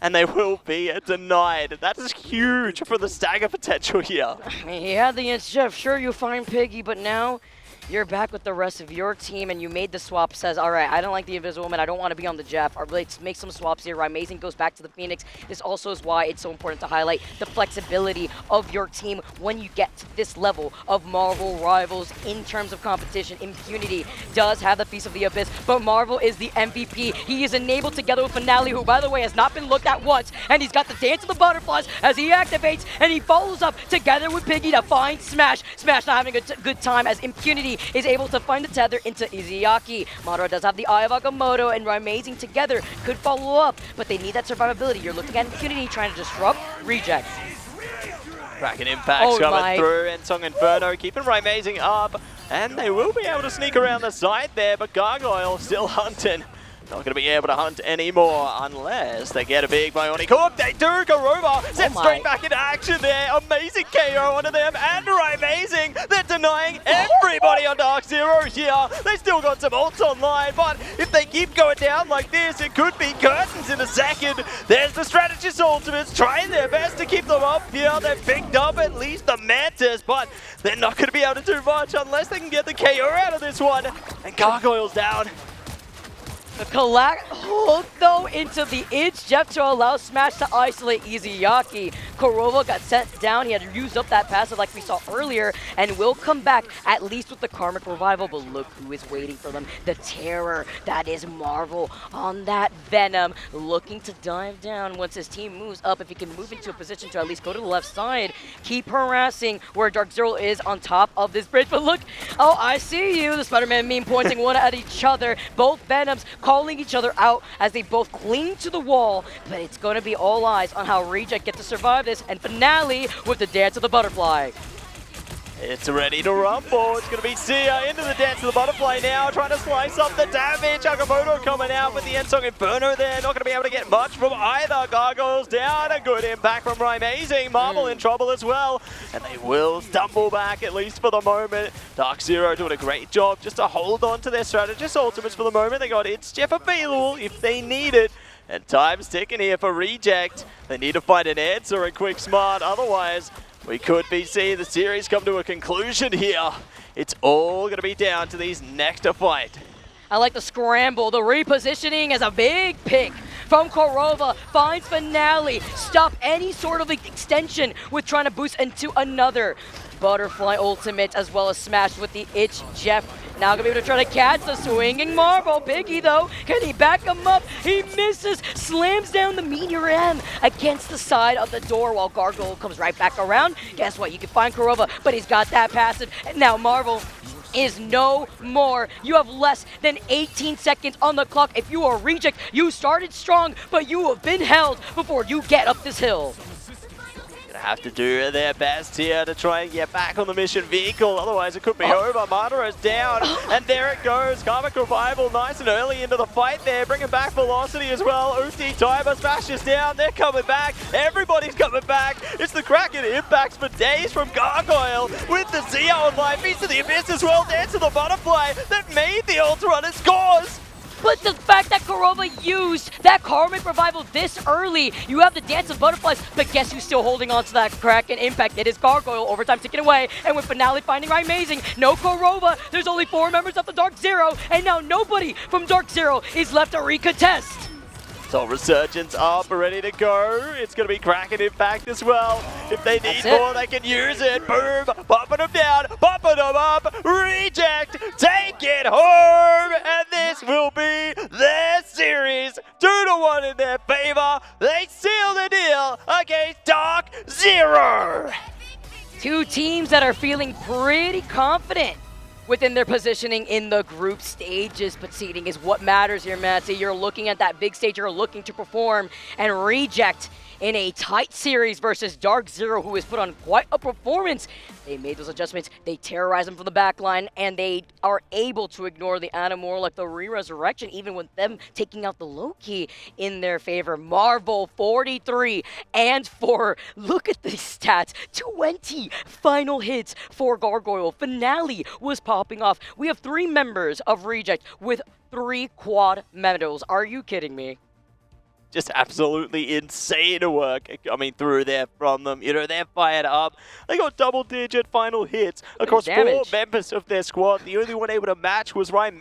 and they will be denied. That is huge for the stagger potential here. I mean, he had the Jeff, sure you find Piggy, but now you're back with the rest of your team, and you made the swap. Says, all right, I don't like the Invisible Woman. I don't want to be on the Jeff. Let's make some swaps here. Amazing goes back to the Phoenix. This also is why it's so important to highlight the flexibility of your team when you get to this level of Marvel rivals in terms of competition. Impunity does have the Feast of the Abyss, but Marvel is the MVP. He is enabled together with Finale, who, by the way, has not been looked at once, and he's got the Dance of the Butterflies as he activates, and he follows up together with Piggy to find Smash. Smash not having a good time as Impunity is able to find the tether into Izzyaki. Madara does have the Eye of Agamotto, and Amazing together could follow up, but they need that survivability. You're looking at Impunity trying to disrupt Reject. Kraken impacts coming through, and Song Inferno keeping Amazing up, and they will be able to sneak around the side there, but Gargoyle still hunting. Not going to be able to hunt anymore unless they get a big bionic hook. They do. Kurova set straight back into action there. Amazing KO onto them, and Amazing. They're denying everybody on Darkzero here. They still got some ults online, but if they keep going down like this, it could be curtains in a second. There's the Strategist Ultimates trying their best to keep them up here. They've picked up at least the Mantis, but they're not going to be able to do much unless they can get the KO out of this one. And Gargoyle's down. The collect hook though into the itch. Jeff to allow Smash to isolate Izzyaki. Kurova got sent down. He had used up that passive like we saw earlier and will come back at least with the Karmic Revival. But look who is waiting for them. The Terror. That is Marvel on that Venom. Looking to dive down once his team moves up. If he can move into a position to at least go to the left side. Keep harassing where Darkzero is on top of this bridge. But look, oh, I see you. The Spider-Man meme pointing one at each other. Both Venoms calling each other out as they both cling to the wall, but it's going to be all eyes on how Reject get to survive this, and Finale with the Dance of the Butterfly. It's ready to rumble. It's going to be Sia into the Dance of the Butterfly now, trying to slice up the damage. Agamotto coming out with the Ensong Inferno there. Not going to be able to get much from either. Gargoyles down. A good impact from Amazing. Marvel in trouble as well. And they will stumble back, at least for the moment. Darkzero doing a great job just to hold on to their Strategist Ultimates for the moment. They got It's Jeff available if they need it. And time's ticking here for Reject. They need to find an answer and quick smart, otherwise we could be seeing the series come to a conclusion here. It's all going to be down to these next to fight. I like the scramble, the repositioning as a big pick from Korova, finds Finale, stop any sort of extension with trying to boost into another. Butterfly ultimate as well as smash with the itch. Jeff now gonna be able to try to catch the swinging marble. Biggie though, can he back him up? He misses, slams down the Meteor M against the side of the door while Gargoyle comes right back around. Guess what, you can find Korova, but he's got that passive. And now Marvel is no more. You have less than 18 seconds on the clock. If you are Reject, you started strong, but you have been held before you get up this hill. Gonna have to do their best here to try and get back on the mission vehicle, otherwise it could be over. Mataro's down, and there it goes. Karmic Revival nice and early into the fight there, bringing back Velocity as well. Uti Timer smashes down, they're coming back. Everybody's coming back. It's the Kraken impacts for days from Gargoyle with the Zeo on life. Beats to the Abyss as well, there to the Butterfly that made the ult run. It scores! But the fact that Korova used that Karmic Revival this early, you have the Dance of Butterflies, but guess who's still holding on to that Kraken impact? It is Gargoyle, overtime ticking away, and with Finale finding amazing, no Korova, there's only 4 members of the Darkzero, and now nobody from Darkzero is left to recontest. So Resurgence up, ready to go. It's going to be Kraken impact as well. If they need That's it. more, they can use it. Boom, popping them down, popping them up. Reject, take it home. And this will be their series. 2-1 in their favor. They seal the deal against Darkzero. Two teams that are feeling pretty confident within their positioning in the group stages, but seeding is what matters here, Matty. You're looking at that big stage, you're looking to perform, and Reject in a tight series versus Darkzero, who has put on quite a performance. They made those adjustments, they terrorize them from the back line, and they are able to ignore the Animor like the Re-Resurrection, even with them taking out the Loki in their favor. Marvel 43 and 4. Look at these stats. 20 final hits for Gargoyle. Finale was popping off. We have 3 members of Reject with 3 quad medals. Are you kidding me? Just absolutely insane work coming through there from them. You know, they're fired up. They got double-digit final hits across 4 damage. members of their squad. The only one able to match was Ryan